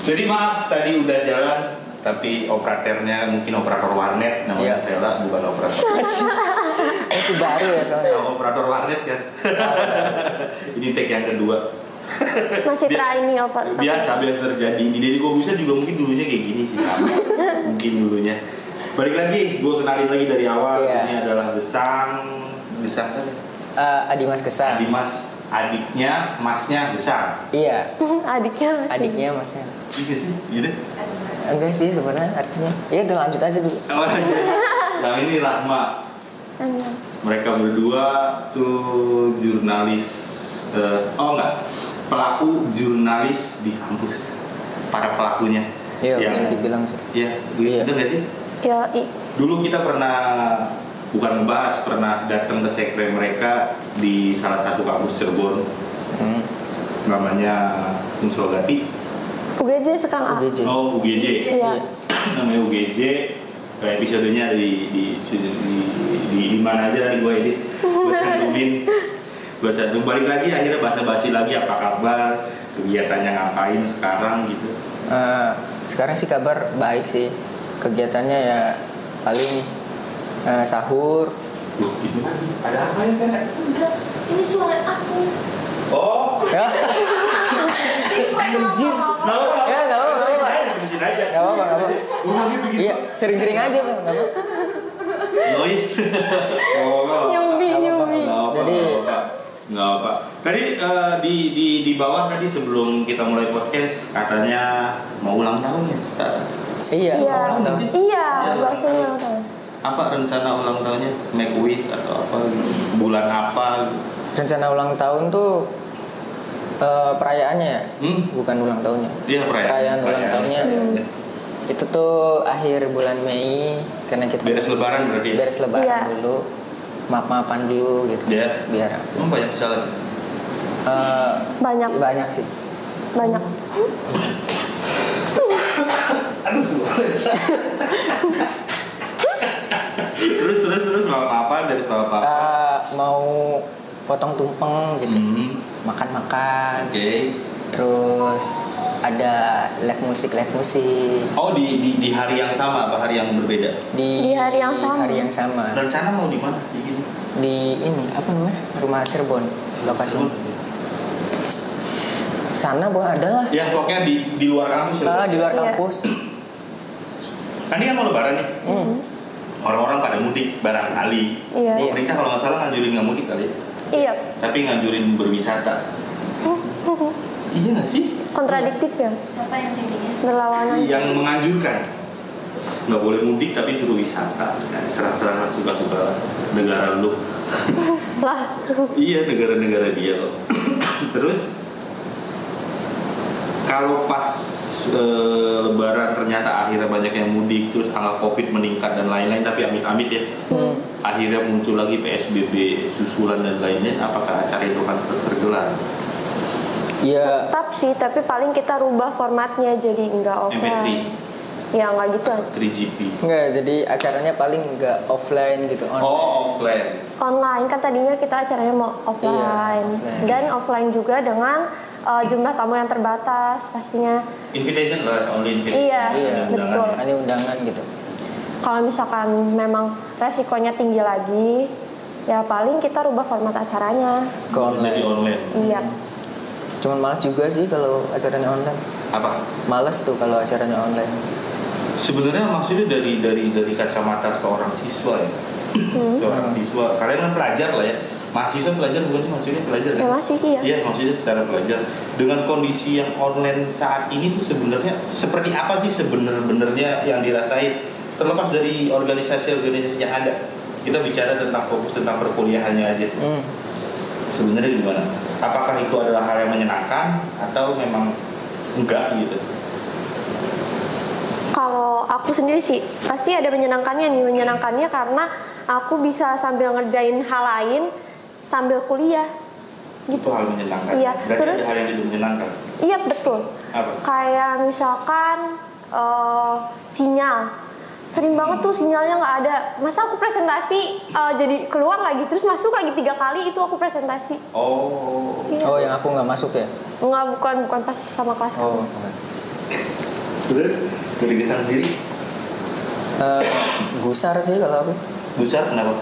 Jadi maaf tadi udah jalan, tapi operatornya mungkin operator warnet namanya Stella, bukan operator. Itu baru ya soalnya. Operator warnet kan. Ini take yang kedua. Masih try nih obat. Biasa terjadi. Di Deddy Corbuzier juga mungkin dulunya kayak gini sih sama. Mungkin dulunya. Balik lagi, gue kenalin lagi dari awal. Ini adalah Gesang kan? Adimas Gesang. Adimas, adiknya, masnya Gesang. Iya. Adiknya masnya. Iya sih, gitu. Enggak sih sebenarnya artinya. Iya udah lanjut aja dulu. Yang ini Rahma. Mereka berdua tuh jurnalis. Pelaku jurnalis di kampus. Para pelakunya. Iya, bisa dibilang sih. Iya, bener nggak sih? Iya. Dulu kita pernah datang ke sekre mereka di salah satu kampus Cirebon. Namanya Unsolgati. UGJ sekarang. Oh, UGJ. Iya. Namanya UGJ. Episodenya di mana aja nih gue edit. Gue cantumin. Balik lagi akhirnya basa-basi lagi apa kabar, kegiatannya ngapain sekarang gitu. Sekarang sih kabar baik sih. Kegiatannya ya paling sahur. Loh, itu lagi. Ada apa ya kan? Enggak, ini suara aku. Oh. Ya. Anjir. Ya, enggak apa-apa. Enggak apa-apa. Iya, sering-sering aja, Bang. Enggak apa-apa. Noise. Nyumbi. Jadi nggak apa. Tadi di bawah tadi sebelum kita mulai podcast katanya mau ulang tahun ya, Star. Iya. Bahasanya ulang tahun. Apa rencana ulang tahunnya? Make wish atau apa? Bulan apa? Rencana ulang tahun tuh perayaannya ya? Bukan ulang tahunnya. Iya, perayaan ulang tahunnya. Itu tuh akhir bulan Mei karena kita beres lebaran berarti. Beres lebaran dulu. Maaf-maafan dulu gitu. Biar banyak kesalahan. Banyak sih. Banyak. Terus mau apa dari apa? Mau potong tumpeng gitu. Makan-makan. Oke. Terus ada live musik. Oh di hari yang sama apa hari yang berbeda? Di hari yang sama. Rencana mau di mana? Di ini apa namanya? Rumah Cirebon. Lokasi. Sana bukan ada lah. Ya pokoknya di luar kampus. Di luar kampus. Kan ini kan mau lebaran nih. Orang-orang pada mudik barangkali. Iya. Pemerintah kalau nggak salah nganjurin nggak mudik kali. Iya. Tapi nganjurin berwisata. Iya nggak sih? Kontradiktif ya. Siapa yang sininya? Berlawanan. Yang menganjurkan nggak boleh mudik tapi suruh wisata. Serah-serah suka-suka negara lu. Lah. Iya negara-negara dia loh. Terus kalau pas lebaran ternyata akhirnya banyak yang mudik, terus angka COVID meningkat dan lain-lain, tapi amit-amit ya. Akhirnya muncul lagi PSBB susulan dan lainnya. Apakah acara itu akan terus tergelar? Ya. Tetap sih, tapi paling kita rubah formatnya jadi enggak offline. Ya enggak gitu. 3GP. Enggak, jadi acaranya paling enggak offline gitu. Offline. Online kan tadinya kita acaranya mau offline. Dan offline juga dengan jumlah tamu yang terbatas pastinya. Invitation lah, only invitation. Iya, betul. Ada undangan gitu. Kalau misalkan memang resikonya tinggi lagi, ya paling kita rubah format acaranya. Ke online. Iya. Cuman malas juga sih kalau acaranya online. Apa? Malas tuh kalau acaranya online. Sebenarnya maksudnya dari kacamata seorang siswa ya. Seorang siswa, kalian kan pelajar lah ya. Mahasiswa pelajar bukan sih maksudnya pelajar ya? Masih iya. Iya maksudnya secara pelajar. Dengan kondisi yang online saat ini tuh sebenarnya seperti apa sih sebenarnya yang dirasain? Terlepas dari organisasi-organisasi yang ada, kita bicara tentang fokus tentang perkuliahannya aja. Sebenarnya gimana? Apakah itu adalah hal yang menyenangkan atau memang enggak gitu? Kalau aku sendiri sih pasti ada menyenangkannya nih. Menyenangkannya karena aku bisa sambil ngerjain hal lain sambil kuliah gitu. Itu hal menyenangkan. Iya. Berarti Terus, ada hal yang tidak menyenangkan. Iya betul. Apa? Kayak misalkan sinyal. Sering banget tuh sinyalnya nggak ada. Masa aku presentasi jadi keluar lagi terus masuk lagi 3 kali itu aku presentasi. Oh. Iya. Oh yang aku nggak masuk ya? Bukan pas sama kelas. Oh. Terus dari Gesang sendiri Gusar sih kalau aku. Gusar kenapa?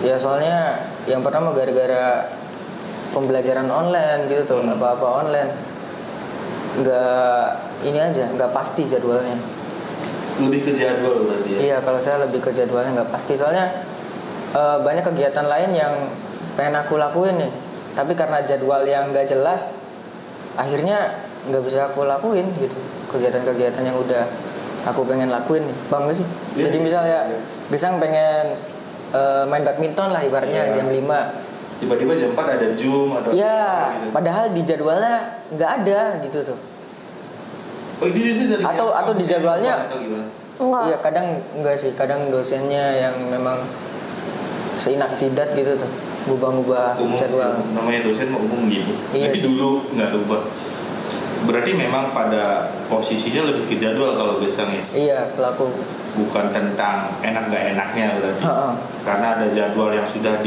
Ya soalnya yang pertama gara-gara pembelajaran online gitu tuh, apa-apa online. Nggak ini aja, nggak pasti jadwalnya. Lebih ke jadwal berarti ya? Iya, kalau saya lebih ke jadwalnya nggak pasti. Soalnya banyak kegiatan lain yang pengen aku lakuin nih, tapi karena jadwal yang nggak jelas, akhirnya nggak bisa aku lakuin gitu. Kegiatan-kegiatan yang udah aku pengen lakuin nih, paham gak sih? Iya. Jadi misalnya Gesang pengen main badminton lah ibaratnya Iya. jam 5. Tiba-tiba jam 4 ada Zoom atau Ya, gitu. padahal di jadwalnya nggak ada gitu tuh. Oh ini dari Atau di jadwalnya. atau gimana? Enggak. Iya, kadang enggak sih, kadang dosennya yang memang seinak jidat gitu tuh, ngubah-ngubah Umum, jadwal. namanya dosen mau umum gitu. Iya Tapi sih. dulu nggak rubah. Berarti memang pada posisinya lebih ke jadwal kalau Gesang ya. Iya, pelaku. Bukan tentang enak nggak enaknya berarti. Heeh. Karena ada jadwal yang sudah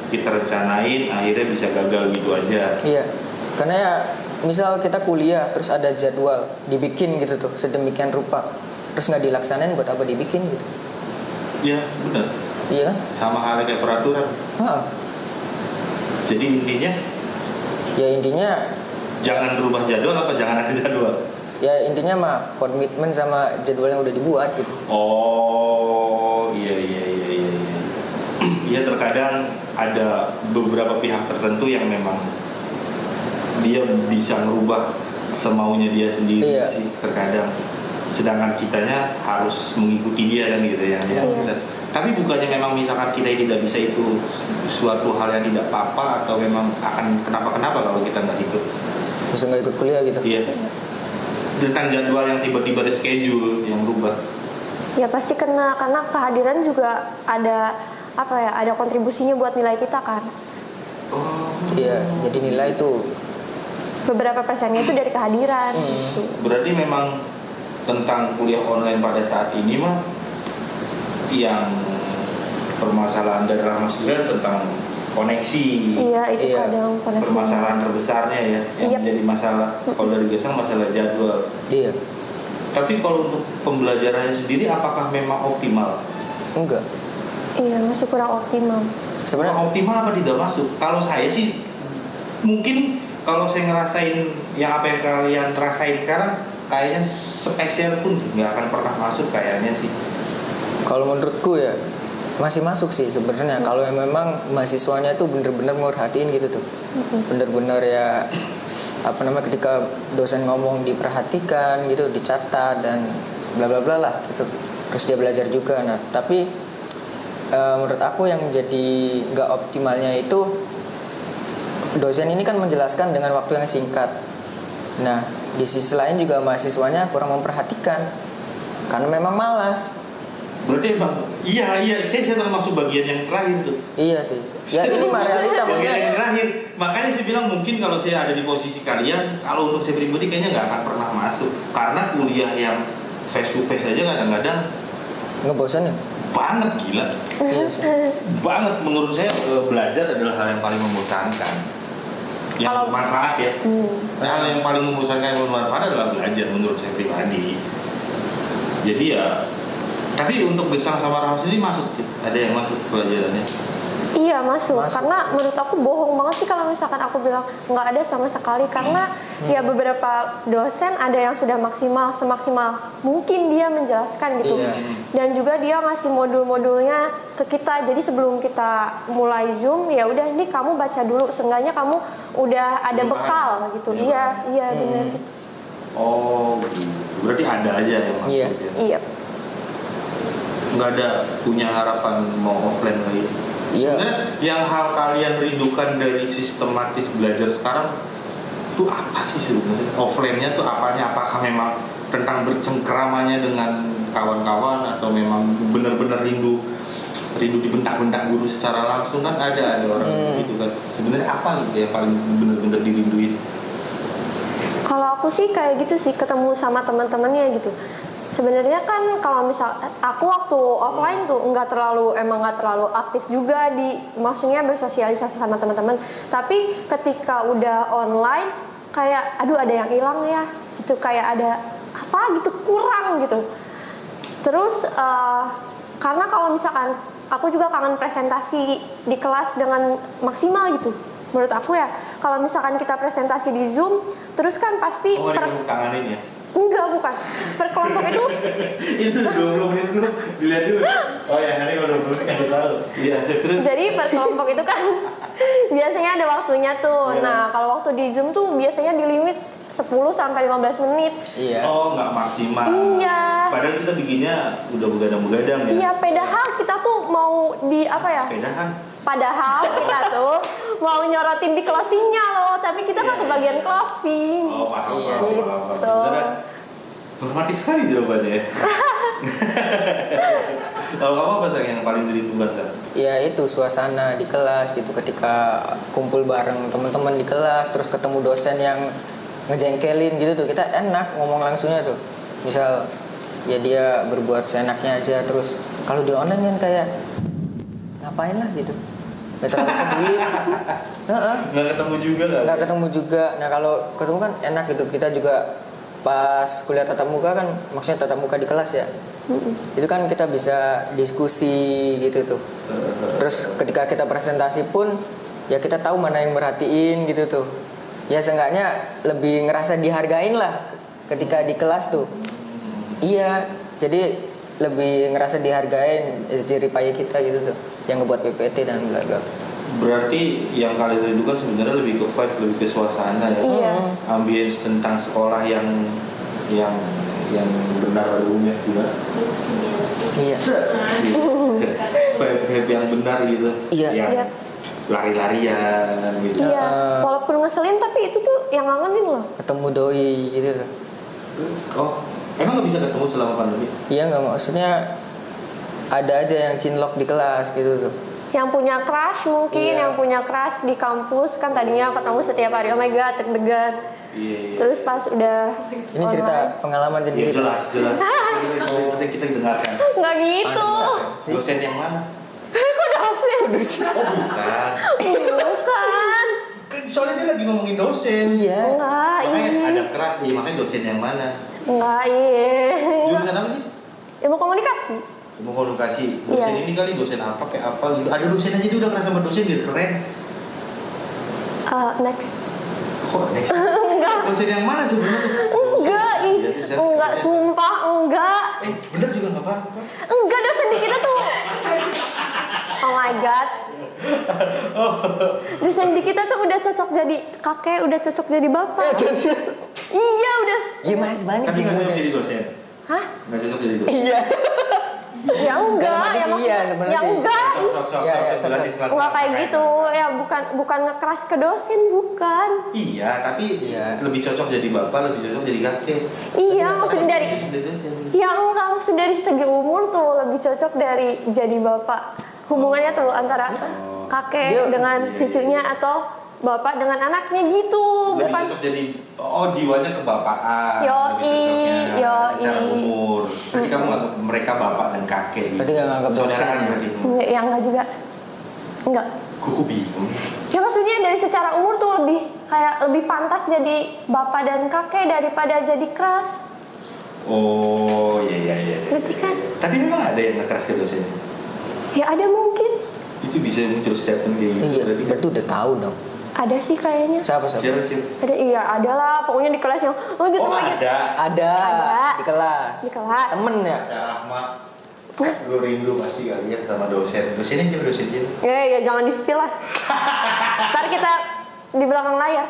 kita rencanain, akhirnya bisa gagal gitu aja. Iya. Karena ya misal kita kuliah terus ada jadwal dibikin gitu tuh sedemikian rupa, terus nggak dilaksanain, buat apa dibikin gitu? Ya benar. Iya kan? Sama halnya kayak peraturan. Heeh. Jadi intinya Ya intinya jangan berubah jadwal apa jangan ada jadwal. mah komitmen sama jadwal yang udah dibuat gitu. Oh iya. Iya terkadang ada beberapa pihak tertentu yang memang dia bisa merubah semaunya dia sendiri Iya. sih terkadang. Sedangkan kitanya harus mengikuti dia kan gitu ya. Iya. Tapi bukannya memang misalkan kita tidak bisa itu suatu hal yang tidak apa-apa atau memang akan kenapa-kenapa kalau kita nggak ikut. Bisa nggak ikut kuliah gitu. Iya. Tentang jadwal yang tiba-tiba ada schedule yang berubah. Ya pasti kena, karena kehadiran juga ada apa ya, ada kontribusinya buat nilai kita kan. Oh. Iya, jadi nilai itu Beberapa persennya itu dari kehadiran. Gitu. Berarti memang tentang kuliah online pada saat ini mah yang permasalahan daerah Mas Gibran tentang koneksi. Iya, itu Iya. kadang koneksi. Permasalahan terbesarnya ya yang Iya. menjadi masalah. Kalau dari Gesang masalah jadwal. iya. Tapi kalau untuk pembelajarannya sendiri apakah memang optimal? Enggak. Iya, masih kurang optimal. Sebenarnya Optimal apa tidak masuk? Kalau saya sih mungkin kalau saya ngerasain yang apa yang kalian rasain sekarang kayaknya spesial pun nggak akan pernah masuk kayaknya sih. kalau menurutku ya masih masuk sih sebenarnya kalau yang memang mahasiswanya itu bener-bener merhatiin gitu tuh. Bener-bener ya apa namanya, ketika dosen ngomong diperhatikan gitu, dicatat dan bla bla bla lah gitu. Terus dia belajar juga. Nah, tapi menurut aku yang jadi nggak optimalnya itu dosen ini kan menjelaskan dengan waktu yang singkat. Nah, di sisi lain juga mahasiswanya kurang memperhatikan karena memang malas. Berarti emang iya saya termasuk bagian yang terakhir tuh. Iya sih. Ya ini mah realita bagian yang maksudnya. terakhir. Makanya saya bilang mungkin kalau saya ada di posisi kalian, kalau untuk saya pribadi kayaknya nggak akan pernah masuk karena kuliah yang face to face aja kadang-kadang Ngebosanin. banget gila. Iya sih. Banget menurut saya belajar adalah hal yang paling membosankan. Yang Kalau- bermanfaat ya. Hmm. Hal yang paling membosankan yang bermanfaat adalah belajar menurut saya pribadi. Jadi ya, tapi untuk Gesang sama Rahma sendiri masuk, ada yang masuk pelajarannya. Iya masuk. Masuk. Karena menurut aku bohong banget sih kalau misalkan aku bilang nggak ada sama sekali. Karena ya beberapa dosen ada yang sudah maksimal, semaksimal mungkin dia menjelaskan gitu. Iya. Dan juga dia ngasih modul-modulnya ke kita. Jadi sebelum kita mulai Zoom, ya udah nih kamu baca dulu. Seenggaknya kamu udah ada Udah bekal paham. gitu. Iya, Iya benar. Oh, gitu. Berarti ada aja yang masuk. Iya. Ya. Iya. Nggak ada punya harapan mau offline lagi. Iya. Sebenarnya yang hal kalian rindukan dari sistematis belajar sekarang itu apa sih sebenarnya? Offline-nya tuh apanya? Apakah memang tentang bercengkeramanya dengan kawan-kawan atau memang benar-benar rindu dibentak-bentak guru secara langsung? Kan ada orang gitu kan. Sebenarnya apa gitu yang paling benar-benar dirinduin? Kalau aku sih kayak gitu sih, ketemu sama teman-temannya gitu. Sebenarnya kan kalau misal aku waktu offline tuh nggak terlalu aktif juga maksudnya bersosialisasi sama teman-teman. Tapi ketika udah online kayak aduh ada yang hilang ya. Itu kayak ada apa gitu, kurang gitu. Terus karena kalau misalkan aku juga kangen presentasi di kelas dengan maksimal gitu. Menurut aku ya, kalau misalkan kita presentasi di Zoom, terus kan pasti kangenin ya? Enggak, bukan. Per kelompok itu itu 20 menit dulu, dilihat dulu. Oh ya, hari 20 menit kasih tahu. Iya, terus. Jadi per kelompok itu kan biasanya ada waktunya tuh. Nah, kalau waktu di Zoom tuh biasanya di limit 10 sampai 15 menit. Iya. Oh, nggak maksimal. Iya. Padahal kita bikinnya udah begadang-begadang ya. Iya, padahal kita tuh mau di apa ya? Padahal kita tuh mau nyorotin di closingnya loh, tapi kita nggak kebagian closing. Oh, paham. Iya, gitu. Normatif sekali jawabannya. Kalau kamu apa Sang yang paling dirindukan Sang? Ya itu suasana di kelas gitu, ketika kumpul bareng teman-teman di kelas, terus ketemu dosen yang ngejengkelin gitu tuh, kita enak ngomong langsungnya tuh. Misal ya dia berbuat seenaknya aja, terus kalau di online kan kayak ngapain lah gitu, nggak terlalu peduli. Nggak ketemu juga kan? Nggak ketemu juga. Nah kalau ketemu kan enak gitu. Kita juga pas kuliah tatap muka kan, maksudnya tatap muka di kelas ya, itu kan kita bisa diskusi gitu tuh. Terus ketika kita presentasi pun ya kita tahu mana yang merhatiin gitu tuh. Ya seenggaknya lebih ngerasa dihargain lah ketika di kelas tuh. Iya, jadi lebih ngerasa dihargain jeripaya kita gitu tuh, yang ngebuat PPT dan bla bla. Berarti yang kalian rindukan sebenarnya lebih ke vibe, lebih ke suasana ya. Iya. Ambience tentang sekolah yang benar pada umumnya juga. Iya. Vibe yang benar gitu. Iya. Yang Iya. lari-larian gitu. Iya, walaupun ngeselin tapi itu tuh yang ngangenin loh. Ketemu doi gitu tuh. Oh, emang nggak bisa ketemu selama pandemi? Iya nggak, maksudnya ada aja yang cinlok di kelas gitu tuh. Yang punya crush mungkin, Iya. yang punya crush di kampus kan tadinya ketemu setiap hari, oh my god, deg-degan. Iya. Terus pas udah Ini cerita pengalaman Iya sendiri. jelas. Kita dengarkan. nggak gitu. Pantesan. Dosen yang mana? Kok dosen? Oh bukan. Bukan. Kan soalnya dia lagi ngomongin dosen. Iya. Enggak, Makanya ini. ada keras, iya makanya dosen yang mana? Enggak, iya. Jurusan apa sih? Ilmu komunikasi. Ilmu komunikasi. Dosen Iya. ini kali dosen apa kayak apa gitu. Ada dosen aja dia udah keras sama dosen dia keren. Next. Kok next? Enggak. Dosen yang mana sebenarnya? Enggak, Iya, dosen. enggak, sumpah enggak. Bener juga nggak apa-apa. Enggak, dosen di kita tuh. Oh my god. Dosen di kita tuh udah cocok jadi kakek, udah cocok jadi bapak. Iya, udah. Iya masih banyak Tapi sih. nggak cocok jadi dosen. Hah? Nggak cocok jadi dosen. Iya. Ya enggak, Dalam hati ya sih maksud- iya sebenarnya ya sih. enggak. Sok, Iya, iya, jelasin pelan-pelan. Enggak kayak gitu. Ya bukan ngekeras ke dosen, bukan. Iya, tapi Iya. lebih cocok jadi bapak, lebih cocok jadi kakek. Iya, maksud dari Jadi dosen. ya enggak, maksud dari segi umur tuh lebih cocok dari jadi bapak. Hubungannya tuh antara kakek Dia- dengan cucunya atau bapak dengan anaknya gitu, Lebih bukan. cocok jadi jiwanya kebapaan. Yoi, lebih cocoknya secara yoi. umur. Jadi kamu nganggap mereka bapak dan kakek gitu. Berarti nggak nganggap dosen. Saudaraan berarti. Ya enggak juga. Enggak. Kuku bingung. Ya maksudnya dari secara umur tuh lebih pantas jadi bapak dan kakek daripada jadi keras. Oh iya. Berarti kan? Tapi memang ada yang ngekeras ke dosen. Ya ada mungkin. Itu bisa muncul statement kayak gitu. Iya. Berarti kan- Berarti udah tahu dong. Ada sih kayaknya. Siapa? Siapa? Ada, iya ada lah. Pokoknya di kelas yang gitu Oh lagi. ada. Ada. Ada. Di kelas. Di kelas. Temen ya. Saya Rahmat. Lu rindu pasti kali ya sama dosen. Dosennya siapa dosen? Ya jangan di-spill lah. Ntar kita di belakang layar.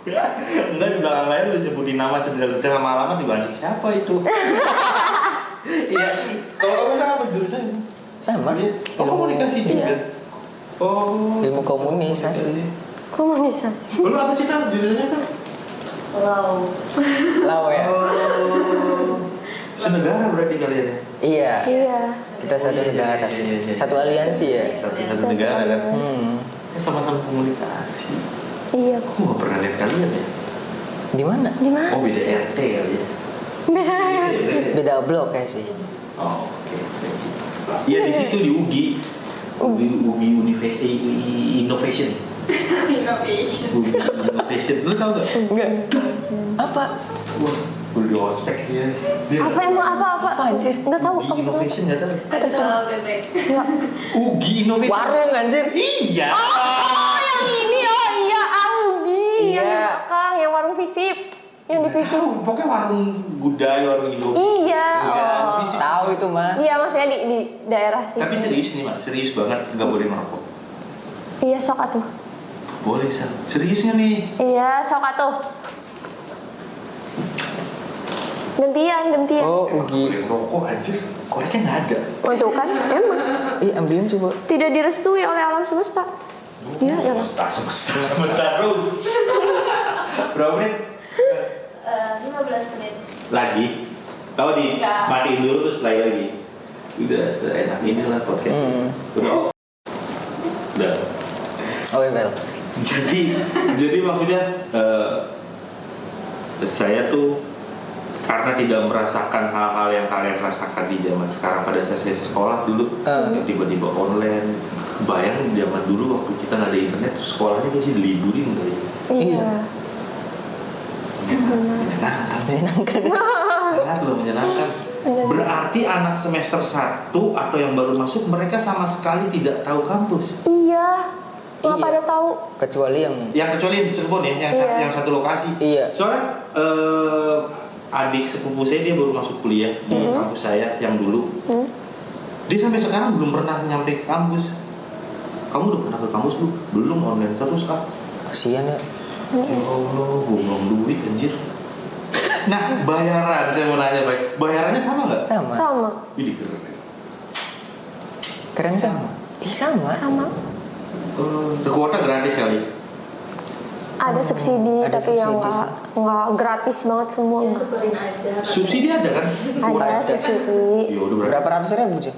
Enggak, di belakang layar lu nyebutin nama sedetail sama alamat juga anjing siapa itu. Iya. Kalau kamu kan apa jurusan? Sama. Oh, komunikasi juga. Iya. Oh. Ilmu komunikasi. Komunikasi. Lu apa sih kan jurusannya kan? Lau ya. Oh. Senegara berarti kalian ya? Iya. Iya. Kita satu negara sih. Iya. Satu aliansi ya. Satu negara kan? Sama-sama komunikasi. Iya. Aku nggak pernah lihat kalian ya? Di mana? Di mana? Oh beda RT kali ya? Beda blok ya sih. Oh, oke. Iya di situ di UGI. UGI Innovation. UGI Innovation. Lu tau gak? Enggak. Apa? Wah, Guru ospek dia. Apa emang apa? Anjir. Nggak tahu. Ugi Innovation nggak tahu. Betul, bebek. Nggak. Ugi Innovation. Warung anjir. Iya. Oh, yang ini iya Augi. Iya. Yang di belakang, yang warung visip. Yang di visip. Tahu, pokoknya warung Gudai, warung Indomie. Iya. Oh. Visip. Tahu itu mah. Iya maksudnya di daerah sih. Tapi serius nih Mak, serius banget nggak boleh merokok. Iya sok atuh. Boleh Sal. Seriusnya nih. Iya sok atuh. Gantian. Oh, Emang Ugi. nggak boleh merokok anjir. Koreknya nggak ada. Untuk kan emang Ambilin coba. tidak direstui oleh alam semesta. Iya, ya. Semesta terus. Berapa menit? 15 menit. Lagi. Tahu di Enggak. matiin dulu terus play lagi. Udah seenak inilah podcast. Udah. Udah. Oke, Bel. Jadi maksudnya saya tuh karena tidak merasakan hal-hal yang kalian rasakan di zaman sekarang pada saat saya sekolah dulu, yang tiba-tiba online. Kebayang zaman dulu waktu kita nggak ada internet, sekolahnya kayak sih diliburin kali. Iya. Menyenangkan. Sangat loh menyenangkan. Berarti anak semester 1 atau yang baru masuk mereka sama sekali tidak tahu kampus. Iya. Nggak Iya. pada tahu. Kecuali yang Kecuali yang di Cirebon ya, yang satu lokasi. Iya. Soalnya adik sepupu saya dia baru masuk kuliah di kampus saya yang dulu. Dia sampai sekarang belum pernah nyampe ke kampus. Kamu udah pernah ke kampus lu? Belum, online terus Kak. kasihan ya. Ya Allah, buang duit anjir. Nah, bayaran saya mau nanya baik. Bayarannya sama nggak? Sama. Sama. Ini keren. Keren kan? Sama. Sama. Kuota gratis kali. Ada subsidi Ada tapi yang subsidi nggak gratis banget semua. Ya syukurin aja. Subsidi ada kan? Ada subsidi. Ya udah berarti Berapa ratus ribu sih?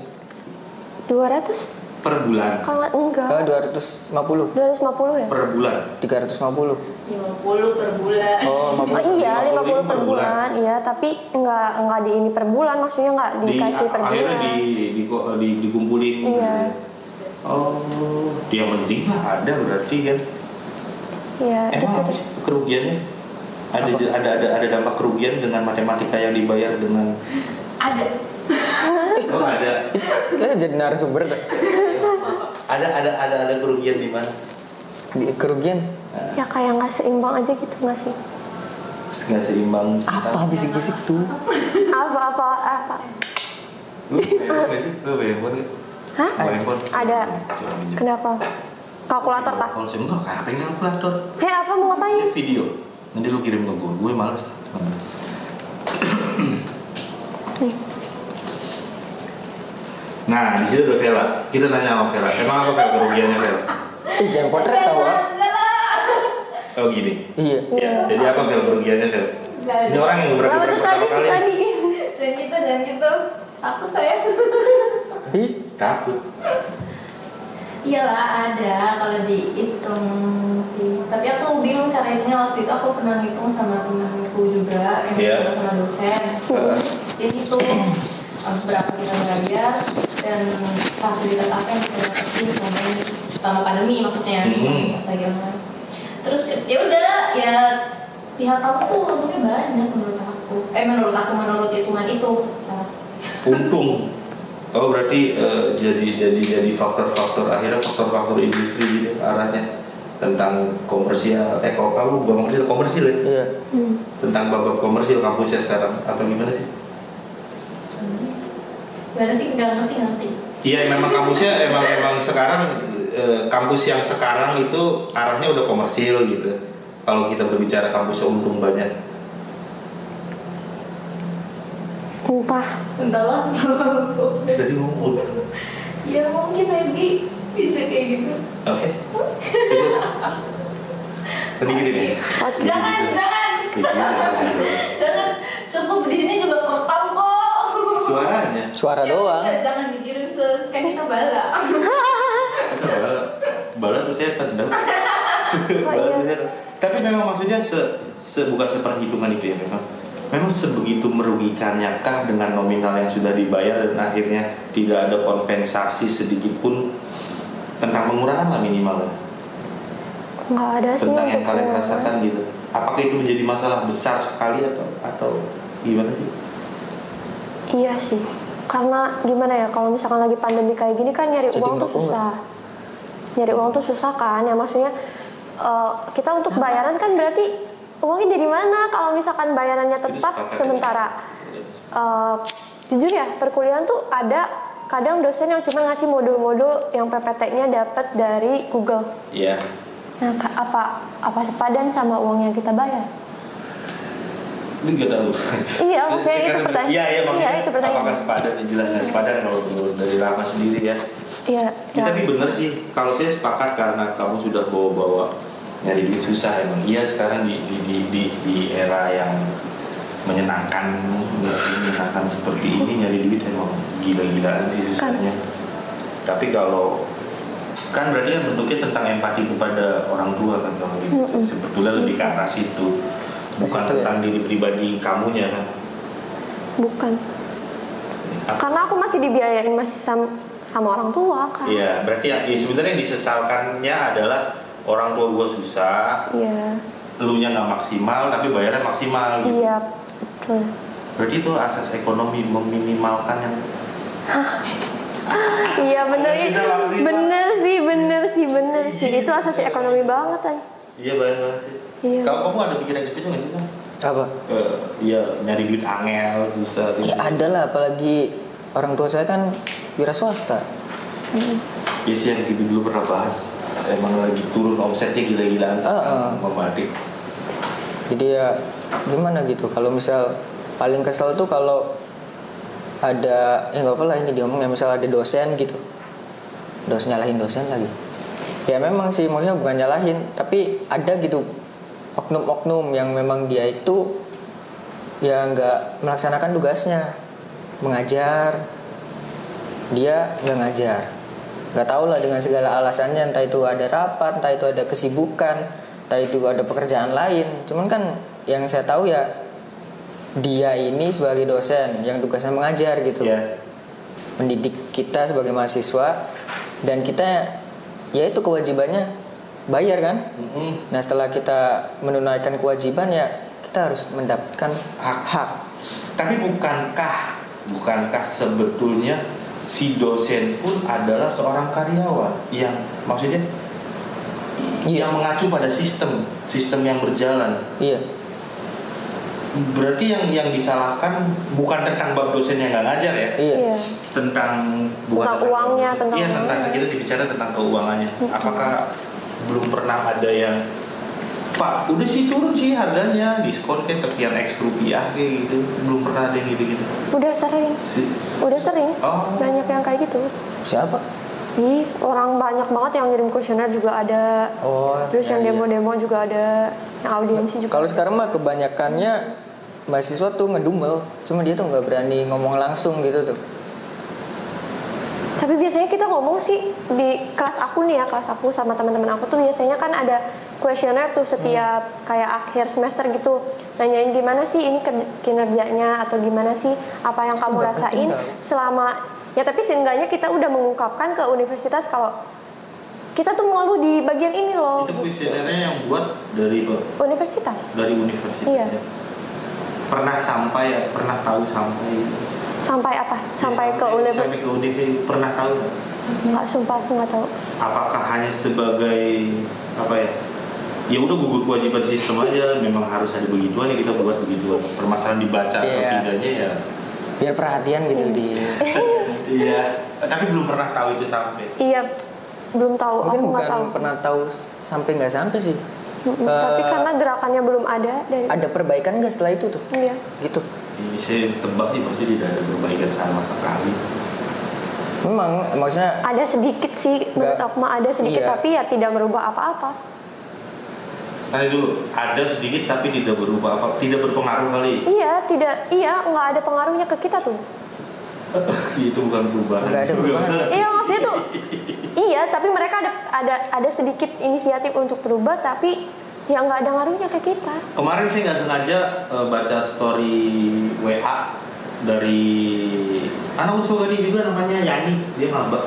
200 per bulan. kalau enggak. 250. 250 ya? Per bulan. 350. 50 per bulan. Oh, Oh 50. iya 50 50 per bulan, iya tapi nggak di ini per bulan, maksudnya nggak dikasih per akhirnya bulan. dikumpulin. Iya. Oh, yang penting lah ada berarti kan. Iya. Emang apa itu. sih kerugiannya? Ada dampak kerugian dengan matematika yang dibayar dengan Ada. oh ada Kita jadi narasumber tuh. ada kerugian di mana? Di kerugian. Ya kayak nggak seimbang aja gitu nggak sih? Nggak seimbang. Apa bisik-bisik tuh? Apa? Lu bayar handphone nggak? Hah? Bayar handphone? Ada. Coba minjem. Kenapa? Kalkulator tak? Kalau saya enggak, ngapain kalkulator? Apa mau ngapain? Video. Nanti lu kirim ke gue males. Nih. Nah, di situ udah Vela. Kita tanya sama Vela. Emang apa Vela kerugiannya Vela? Jangan potret tau ah. Oh gini. Iya. Ya, jadi apa Vela kerugiannya Vela? Ini orang yang beberapa pertama kali. Jangan gitu. Takut saya. Ih, Takut. Iyalah ada kalau dihitung sih. Tapi aku bingung cara itunya. Waktu itu aku pernah ngitung sama temanku juga yang Iya. sama dosen. Dia hitung berapa kita bayar dan fasilitas apa yang kita dapetin selama pandemi maksudnya. Pas lagi online. Terus ya udah ya pihak aku tuh untungnya banyak menurut hitungan itu. Untung. Oh berarti jadi faktor-faktor akhirnya faktor-faktor industri gitu arahnya tentang komersial. Kalau kamu bukan komersil ya? iya. Tentang babak komersil kampusnya sekarang atau gimana sih? Gimana sih nggak ngerti. Iya memang kampusnya emang sekarang kampus yang sekarang itu arahnya udah komersil gitu. Kalau kita berbicara kampusnya untung banyak. Entahlah. Tadi ngomong. Ya mungkin maybe bisa kayak gitu. Oke. Tadi gini nih. Jangan. Jangan. Cukup di sini juga merekam kok. Suaranya. Suara Ya doang. udah, jangan dikirim kan kita bala. Bala tuh setan dong. Tapi memang maksudnya bukan seperhitungan itu ya memang sebegitu merugikannya kah dengan nominal yang sudah dibayar dan akhirnya tidak ada kompensasi sedikit pun tentang pengurangan lah minimal Nggak ada sih tentang yang untuk kalian pengurangan. rasakan gitu. Apakah itu menjadi masalah besar sekali atau gimana sih? Iya sih, karena gimana ya, kalau misalkan lagi pandemi kayak gini kan nyari Jadi uang tuh ngerokok susah. Nyari uang tuh susah kan, ya maksudnya kita untuk bayaran kan berarti uangnya dari mana kalau misalkan bayarannya tetap sementara. Jujur ya, perkuliahan tuh ada kadang dosen yang cuma ngasih modul-modul yang PPT-nya dapat dari Google. Iya. Nah, apa sepadan sama uang yang kita bayar? Ini nggak tahu. Iya, maksudnya itu pertanyaan. Iya, maksudnya itu pertanyaan. apakah sepadan? Jelas nggak sepadan kalau dari lama sendiri ya. Iya. Ya, tapi benar sih, kalau saya sepakat karena kamu sudah bawa nyari duit susah emang. Iya, sekarang di era yang menyenangkan seperti ini nyari duit emang gila-gilaan sih susahnya. Tapi kalau kan berarti kan bentuknya tentang empati kepada orang tua kan kalau gitu. Sebetulnya lebih ke arah situ. Bukan tentang diri pribadi kamunya kan. Bukan. Karena aku masih dibiayain masih sama orang tua kan. Iya, berarti ya sebenarnya yang disesalkannya adalah orang tua gua susah. Iya. Elunya nggak maksimal tapi bayarnya maksimal gitu. Iya, betul. Berarti itu asas ekonomi meminimalkan yang Iya bener sih. Itu asas ekonomi banget kan. Iya banget sih. Iya. Kalau kamu ada pikiran ke situ nggak sih? Apa? Iya nyari duit angel susah. Ya ada lah, apalagi orang tua saya kan wira swasta. Ya sih yang kita dulu pernah bahas. Emang lagi turun omsetnya gila-gilaan. Memadik. Jadi ya gimana gitu, kalau misal paling kesel tuh kalau ada nggak apa lah ini diomongnya, misal ada dosen gitu, nyalahin dosen lagi. Ya memang sih, maksudnya bukan nyalahin, tapi ada gitu oknum-oknum yang memang dia itu ya nggak melaksanakan tugasnya, mengajar, dia nggak ngajar, nggak tahu lah dengan segala alasannya, entah itu ada rapat, entah itu ada kesibukan, entah itu ada pekerjaan lain. Cuman kan yang saya tahu ya dia ini sebagai dosen yang tugasnya mengajar gitu, mendidik kita sebagai mahasiswa, dan kita ya itu kewajibannya bayar kan. Nah setelah kita menunaikan kewajiban ya kita harus mendapatkan hak. Tapi bukankah sebetulnya si dosen pun adalah seorang karyawan yang maksudnya yang mengacu pada sistem yang berjalan. Iya. Berarti yang disalahkan bukan tentang bab dosen yang nggak ngajar ya? Iya. Tentang uangnya, tentang kita bicara tentang keuangannya. Apakah belum pernah ada yang Pak, udah sih turun sih harganya, diskon kayak sekian X rupiah kayak gitu. Belum pernah ada yang gitu-gitu. Udah sering. Oh. Banyak yang kayak gitu. Siapa? Orang banyak banget yang ngirim kuesioner juga ada. Terus yang demo-demo juga ada, yang audiensi juga. Kalau sekarang mah kebanyakannya mahasiswa tuh ngedumel, cuma dia tuh nggak berani ngomong langsung gitu tuh. Tapi biasanya kita ngomong sih di kelas aku nih ya, kelas aku sama teman-teman aku tuh biasanya kan ada kuesioner tuh setiap kayak akhir semester gitu, nanyain gimana sih ini kinerjanya atau gimana sih apa yang kamu rasain selama ya, tapi seenggaknya kita udah mengungkapkan ke universitas kalau kita tuh malu di bagian ini loh. Itu kuesionernya yang buat dari universitas. Dari universitas. Iya. Ya. Pernah tahu sampai apa? Sampai ke universitas. Sampai ke universitas pernah tahu nggak? Nggak, sumpah aku nggak tahu. Apakah hanya sebagai apa ya? Ya udah gugur kewajiban sistem aja, memang harus ada begituan ya kita buat begituan. Permasalahan dibaca atau tidaknya ya. Biar perhatian gitu di. Iya. Tapi belum pernah tahu itu sampai. Iya, belum tahu. Mungkin aku bukan nggak tahu. pernah tahu sampai nggak sampai sih. Tapi karena gerakannya belum ada. Ada perbaikan nggak setelah itu tuh? Iya. Gitu. Saya tebak sih pasti tidak ada perbaikan sama sekali. Memang maksudnya ada sedikit sih, menurut aku mah ada sedikit, tapi ya tidak merubah apa-apa. Tadi dulu ada sedikit tapi tidak berubah apa, tidak berpengaruh kali. Iya, nggak ada pengaruhnya ke kita tuh. Itu bukan perubahan. Nggak ada perubahan. Iya maksudnya tuh. Iya, tapi mereka ada sedikit inisiatif untuk berubah, tapi ya nggak ada ngaruhnya ke kita. Kemarin saya nggak sengaja baca story WA dari anak usul ini juga namanya Yani, dia ngambek.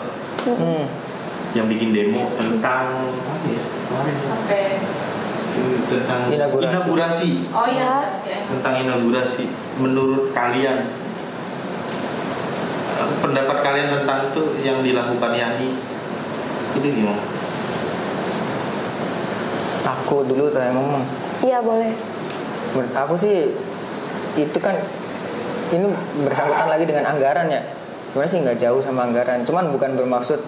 Yang bikin demo tentang apa ya? Kemarin. Tentang inaugurasi. Oh iya. tentang inaugurasi. Menurut kalian, pendapat kalian tentang itu yang dilakukan Yani itu gimana? Aku dulu tuh yang ngomong. Iya boleh. Menurut aku sih itu kan ini bersangkutan lagi dengan anggaran ya. Sebenarnya sih nggak jauh sama anggaran. Cuman bukan bermaksud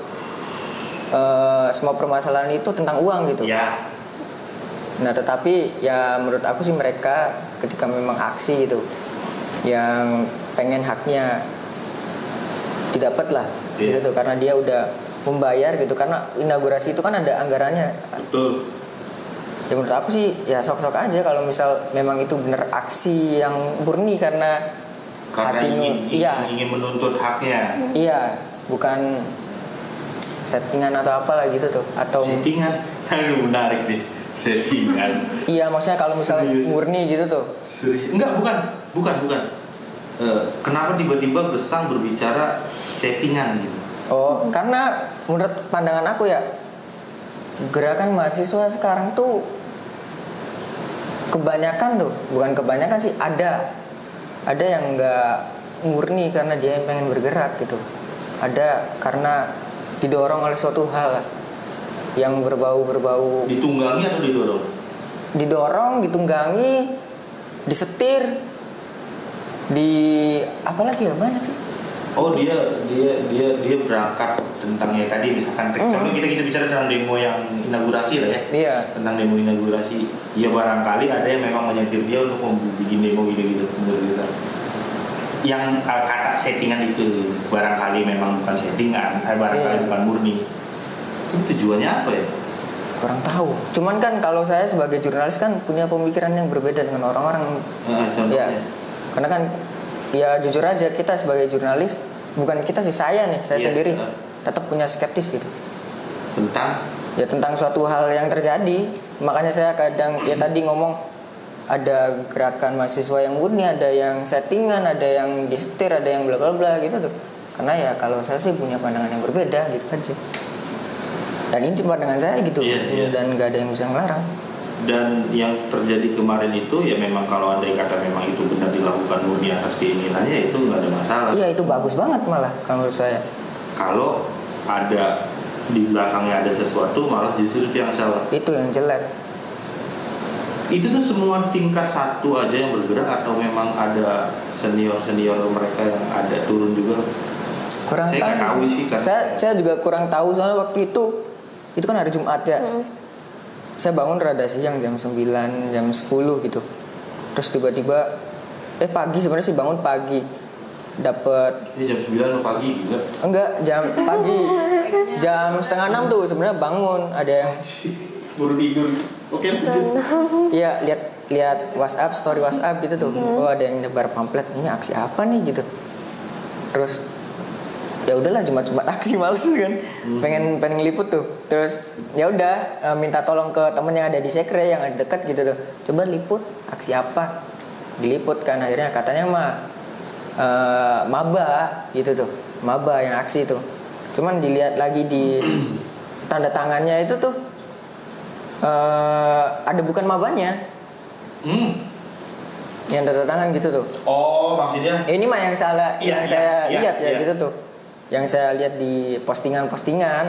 semua permasalahan itu tentang uang gitu. Ya. Nah tetapi ya menurut aku sih mereka ketika memang aksi gitu, yang pengen haknya didapat lah, Iya. gitu tuh karena dia udah membayar gitu, karena inaugurasi itu kan ada anggarannya. Betul. Ya menurut aku sih ya sok-sok aja kalau misal memang itu bener aksi yang murni karena hatimu, ingin menuntut haknya. iya, bukan settingan atau apalah gitu tuh, atau Settingan, menarik nih. Settingan. iya maksudnya kalau misal Serius. murni gitu tuh. Enggak, bukan. Kenapa tiba-tiba Gesang berbicara settingan gitu? Oh, karena menurut pandangan aku ya, gerakan mahasiswa sekarang tuh kebanyakan tuh, bukan kebanyakan sih, ada yang nggak murni karena dia yang pengen bergerak gitu. Ada karena didorong oleh suatu hal yang berbau Ditunggangi atau didorong? didorong, ditunggangi, disetir, apalagi ya banyak sih. Oh dia berangkat tentang ya tadi misalkan kalau kita bicara tentang demo yang inaugurasi lah ya. Iya. Tentang demo inaugurasi, ya barangkali ada yang memang menyetir dia untuk bikin demo gitu menurut kita. Yang kata settingan itu barangkali memang bukan settingan, barangkali bukan murni. Itu tujuannya apa ya? Kurang tahu. Cuman kan kalau saya sebagai jurnalis kan punya pemikiran yang berbeda dengan orang-orang. Ya. Karena kan ya jujur aja kita sebagai jurnalis, bukan kita sih, saya sendiri tetap punya skeptis gitu. Tentang suatu hal yang terjadi. Makanya saya kadang ya tadi ngomong ada gerakan mahasiswa yang murni, ada yang settingan, ada yang disetir, ada yang bla bla bla gitu tuh. Karena ya kalau saya sih punya pandangan yang berbeda gitu aja. Dan ini pandangan saya gitu. Dan nggak ada yang bisa ngelarang. Dan yang terjadi kemarin itu ya memang kalau andai kata memang itu benar dilakukan murni atas keinginannya, itu nggak ada masalah. Iya, itu bagus banget malah kalau menurut saya. Kalau ada di belakangnya ada sesuatu, malah justru itu yang salah. Itu yang jelek. Itu tuh semua tingkat satu aja yang bergerak atau memang ada senior mereka yang ada turun juga? Kurang saya nggak tahu sih kan. Saya juga kurang tahu soalnya waktu itu kan hari Jumat ya. Saya bangun rada siang jam 9, jam 10 gitu. Terus tiba-tiba pagi, sebenarnya sih bangun pagi. Dapat ini jam 9 pagi juga. Enggak, jam pagi. Jam setengah 6 tuh sebenarnya bangun, ada yang baru tidur. Oke, lanjut. Iya, lihat WhatsApp, story WhatsApp gitu tuh. Oh, ada yang nyebar pamflet, ini aksi apa nih gitu. Terus ya udahlah, cuma aksi, males kan. Pengen ngeliput tuh. Terus ya udah minta tolong ke temen yang ada di sekre yang ada dekat gitu tuh. Coba liput aksi apa? Diliput kan, akhirnya katanya maba gitu tuh. Maba yang aksi tuh. Cuman dilihat lagi di tanda tangannya itu tuh ada bukan mabanya. Yang tanda tangan gitu tuh. Oh, maksudnya ini mah yang saya lihat ya gitu tuh. Yang saya lihat di postingan-postingan.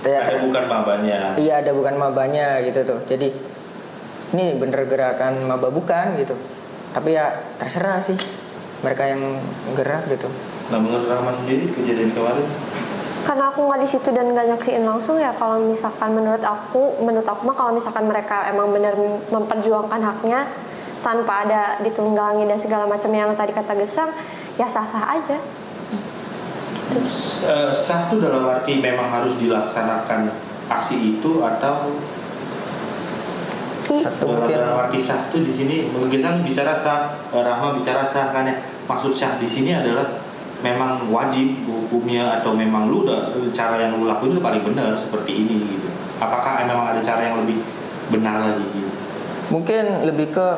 Ada bukan mabanya. Iya, ada bukan mabanya gitu tuh. Jadi ini bener gerakan maba bukan gitu. Tapi ya terserah sih mereka yang gerak gitu. Nah, menurut Rahma sendiri kejadian kemarin? Karena aku nggak di situ dan nggak nyaksiin langsung ya. Kalau misalkan menurut aku mah kalau misalkan mereka emang benar memperjuangkan haknya tanpa ada ditunggangi dan segala macam yang tadi kata Gesang, ya sah-sah aja. Satu dalam arti memang harus dilaksanakan aksi itu atau satu mungkin dalam arti sah itu di sini Gesang bicara sah, Rahma bicara sah kan ya. Maksud sah di sini adalah memang wajib hukumnya atau memang lu udah cara yang lu lakuin itu paling benar seperti ini gitu. Apakah memang ada cara yang lebih benar lagi gitu? Mungkin lebih ke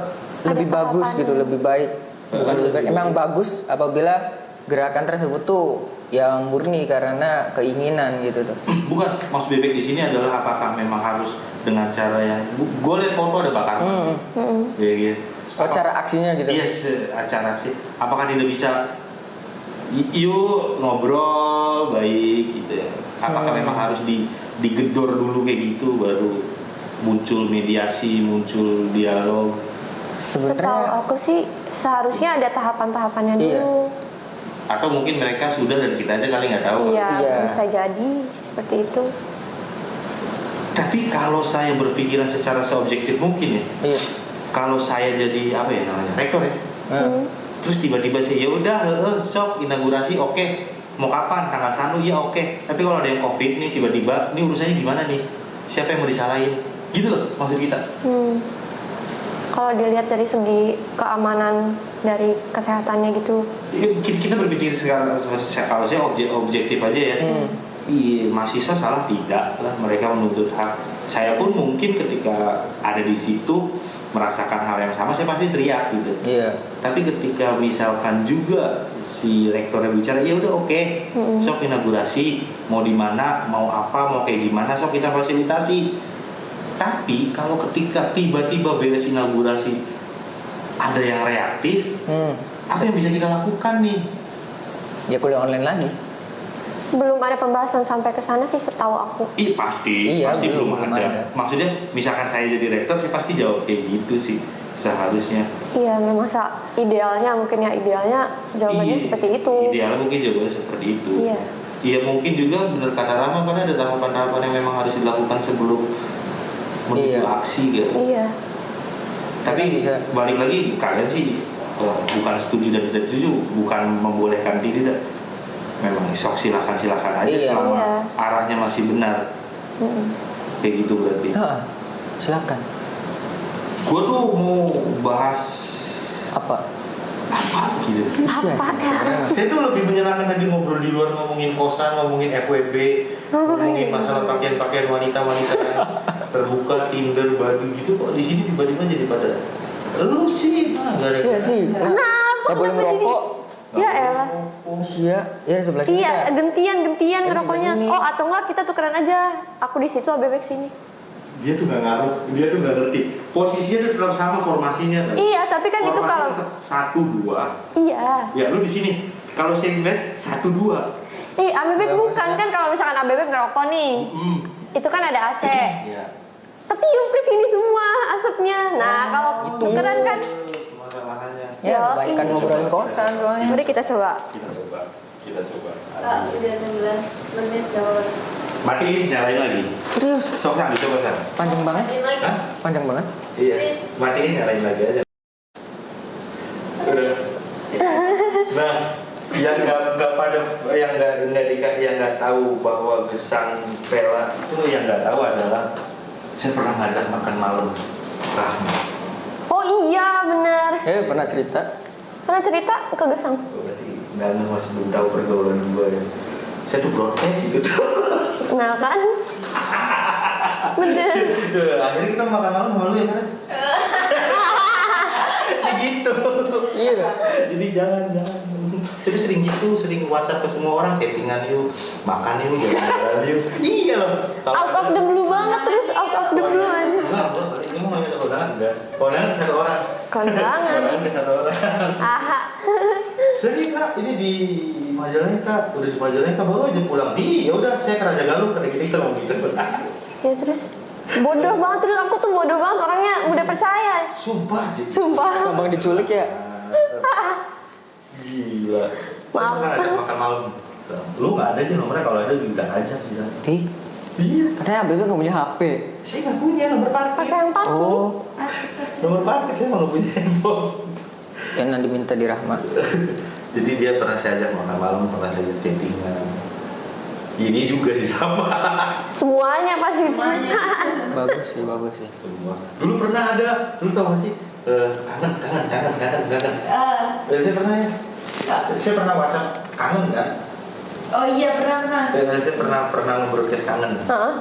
lebih bagus gitu, lebih baik. Bukan lebih baik, emang bagus apabila gerakan tersebut tuh yang murni karena keinginan gitu tuh. Bukan, maksud Bebek di sini adalah apakah memang harus dengan cara yang gue lihat foto ada bakar ban. Ya gitu. Oh, cara aksinya gitu. Iya, acara aksi. Apakah tidak bisa yuk ngobrol baik gitu ya? Apakah memang harus digedor dulu kayak gitu baru muncul mediasi, muncul dialog? Setahu Sebenarnya aku sih seharusnya ada tahapan-tahapannya Iya. dulu. Atau mungkin mereka sudah dan kita aja kali nggak tahu. Iya, Iya. bisa jadi seperti itu. Tapi kalau saya berpikiran secara seobjektif mungkin ya, iya. kalau saya jadi apa ya namanya rektor ya, Nah, terus tiba-tiba saya ya udah sok inaugurasi oke. Mau kapan tanggal 1 ya oke. Tapi kalau ada yang covid nih tiba-tiba ini urusannya gimana nih, siapa yang mau disalahin gitu loh maksud kita. Kalau dilihat dari segi keamanan dari kesehatannya gitu. Kita berpikir sekarang kalau saya objektif aja ya. Iya, mahasiswa salah tidak lah, mereka menuntut hak. Saya pun mungkin ketika ada di situ merasakan hal yang sama, saya pasti teriak gitu. iya. Tapi ketika misalkan juga si rektornya bicara, ya udah oke, sok inaugurasi, mau di mana, mau apa, mau kayak gimana, sok kita fasilitasi. Tapi kalau ketika tiba-tiba beres inaugurasi ada yang reaktif, apa yang bisa kita lakukan nih? Ya kuliah online lagi. Belum ada pembahasan sampai ke sana sih setahu aku. Pasti Iya, belum belum ada. ada. Maksudnya misalkan saya jadi rektor, saya pasti jawab kayak gitu sih seharusnya. Iya, memang idealnya mungkin ya jawabannya seperti itu. Idealnya mungkin jawabannya seperti itu. Iya. Iya mungkin juga benar kata Rama, karena ada tahapan-tahapan yang memang harus dilakukan sebelum menuju Iya. aksi gitu. Iya. Tapi Bisa. balik lagi kalian sih bukan setuju dan tidak setuju, bukan membolehkan tidak. Memang sok silakan aja Iya. selama Iya. arahnya masih benar. Kayak gitu berarti. Silakan. Gue tuh mau bahas Apa? gitu. Iya sih sebenarnya. Saya tuh lebih menyenangkan tadi ngobrol di luar, ngomongin kosan, ngomongin FWB, ngomongin masalah pakaian wanita-wanita yang terbuka, Tinder, baju gitu. Kok di sini tiba-tiba jadi pada lu sih, Iya sih. Nggak boleh ngerokok. Ya elah. Iya, ya di sebelah sini. Iya, Kak. gantian Ya, ngerokoknya. sebelah sini. Oh, atau enggak kita tukeran aja. Aku di situ, Bebek sini. Dia tuh nggak ngaruh, dia tuh nggak ngerti. Posisinya tuh tetap sama formasinya. Kan? Iya, tapi kan itu kalau tetap 1-2. iya. Ya lu di sini. Kalau saya ngeliat 1-2. Abebek Nggak bukan masalah. kan kalau misalkan Abebek ngerokok nih. Itu kan ada AC. Iya. Tapi yung ke sini semua asapnya. Nah, kalau tukeran kan Masalahnya. Ya, kebanyakan ngobrolin kosan soalnya. mari kita coba. Kita coba. Kak, udah 16 menit jawab. Matiin, nyalain lagi. Serius? Sok San, dicoba San. Panjang banget. Matiin lagi. Hah? Panjang banget. Iya. Matiin, nyalain lagi aja. Udah. Nah, yang nggak tahu bahwa Gesang Vela itu yang nggak tahu adalah saya pernah ngajak makan malam Rahma. Oh iya, benar. Pernah cerita. Pernah cerita ke Gesang? Berarti nggak masih belum tahu pergaulan gue ya. Saya tuh protes gitu. Nah kan? Bener. Akhirnya kita makan malam sama lu ya kan? Gitu. Iya. Jadi jangan. Saya sering gitu, sering WhatsApp ke semua orang, chattingan yuk, makan yuk, jalan-jalan yuk. Iya loh. Out of the blue banget terus out of the blue aja. Enggak, ini mau nanya ke kondangan enggak? Kondangan ke satu orang. Kondangan. Kondangan ke satu orang. Aha. Sering Kak, ini di majalahnya Kak, udah di majalahnya Kak, baru aja pulang. Ya udah, saya ke Raja Galuh, pada kita mau gitu. Ya terus bodoh banget, terus aku tuh bodoh banget orangnya, udah percaya. Sumpah, jadi. Sumpah. Gampang diculik ya. Gila. Saya Maaf. pernah ajak makan malam. Lu nggak ada aja nomornya, kalau ada udah ajak sih. Iya. Katanya Bebek nggak punya HP. Saya nggak punya nomor parkir. Pakai yang parkir. Oh, Nomor parkir saya nggak punya handphone. yang nanti minta di Rahma. Jadi dia pernah saya ajak makan malam, pernah saya ajak chattingan. Ini juga sih sama. Semuanya pasti. Bagus sih. Semua. Dulu pernah ada, dulu tau gak sih? Kangen. Saya pernah ya. Saya pernah WhatsApp kangen kan? Oh iya, pernah. Saya pernah nge-broadcast kangen. Heeh.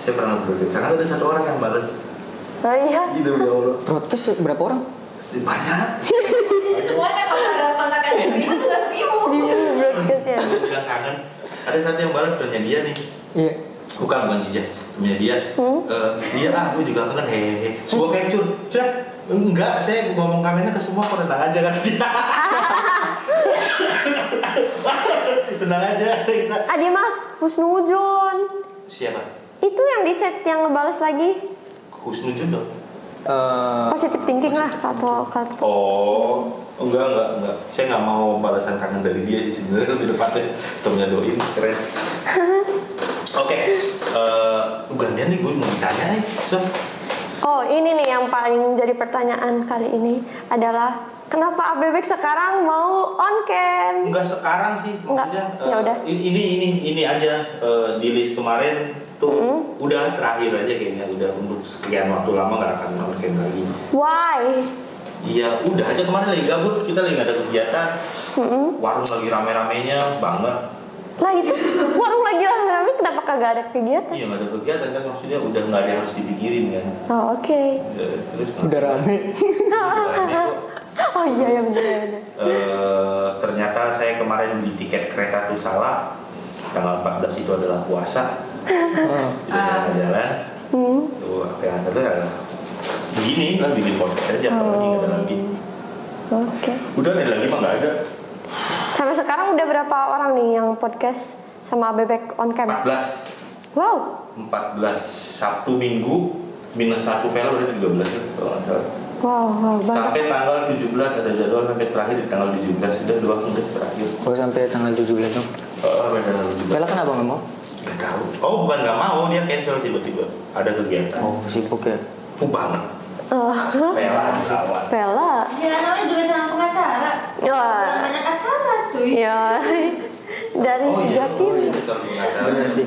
Saya pernah nge-broadcast kangen, ada satu orang yang bales. Oh iya. Gitu ya Allah. Broadcast berapa orang? Banyak. Semuanya kalau ada kontakan itu nggak sibuk. Iya, broadcast ya. Bilang kangen. Ada satu yang balas punya dia nih. Iya. Bukan Jija, punya dia. Iya lu juga kangen hehehe. Sebuah capture, cek. Enggak, saya ngomong kamennya ke semua kok, tenang aja kan. Tenang aja. Adi Mas Husnujun. Siapa? Itu yang di chat yang ngebales lagi. Husnujun dong. Positive thinking lah atau kata. Oh, enggak. Saya nggak mau balasan kangen dari dia sih sebenarnya, lebih tepatnya temennya Doin, keren. Oke, gantian nih gue mau ditanya nih, so. Oh, ini nih yang paling jadi pertanyaan kali ini adalah kenapa Abebek sekarang mau on cam? Enggak sekarang sih, maksudnya. Ya udah. Ini aja di list kemarin tuh udah terakhir aja kayaknya, udah untuk sekian waktu lama nggak akan on cam lagi. Why? Iya, udah aja kemarin lagi gabut, kita lagi nggak ada kegiatan. Warung lagi rame-ramenya banget. Lah itu warung lagi rame, kenapa kagak ada kegiatan? Iya nggak ada kegiatan kan, maksudnya udah nggak ada yang harus dipikirin kan. Oh, oke. Terus Udah rame. Oh iya ya benar. Ternyata saya kemarin beli tiket kereta tuh salah. Tanggal 14 itu adalah puasa. Jadi jalan. Tuh ternyata tuh ya begini kan, bikin podcast aja kalau lagi nggak ada lagi. Oke. Udah ada lagi mah nggak ada. Sampai sekarang udah berapa orang nih yang podcast sama Abebek on cam? 14. Wow. 14 Sabtu Minggu minus 1 film udah 13 ya kalau nggak salah. Wow, banget. Sampai tanggal 17 ada jadwal sampai terakhir di tanggal 17 udah 2 udah terakhir. Oh sampai tanggal 17 dong. Tanggal 17. Bella kenapa nggak mau? Gak tahu. Oh bukan nggak mau, dia cancel tiba-tiba. Ada kegiatan. Oh sibuk ya. Banget. Oh. Rela kawan. Bella. Ya namanya juga calon pengacara. Wah. Banyak acara cuy. Ya. Dari sejak ini. Bener sih.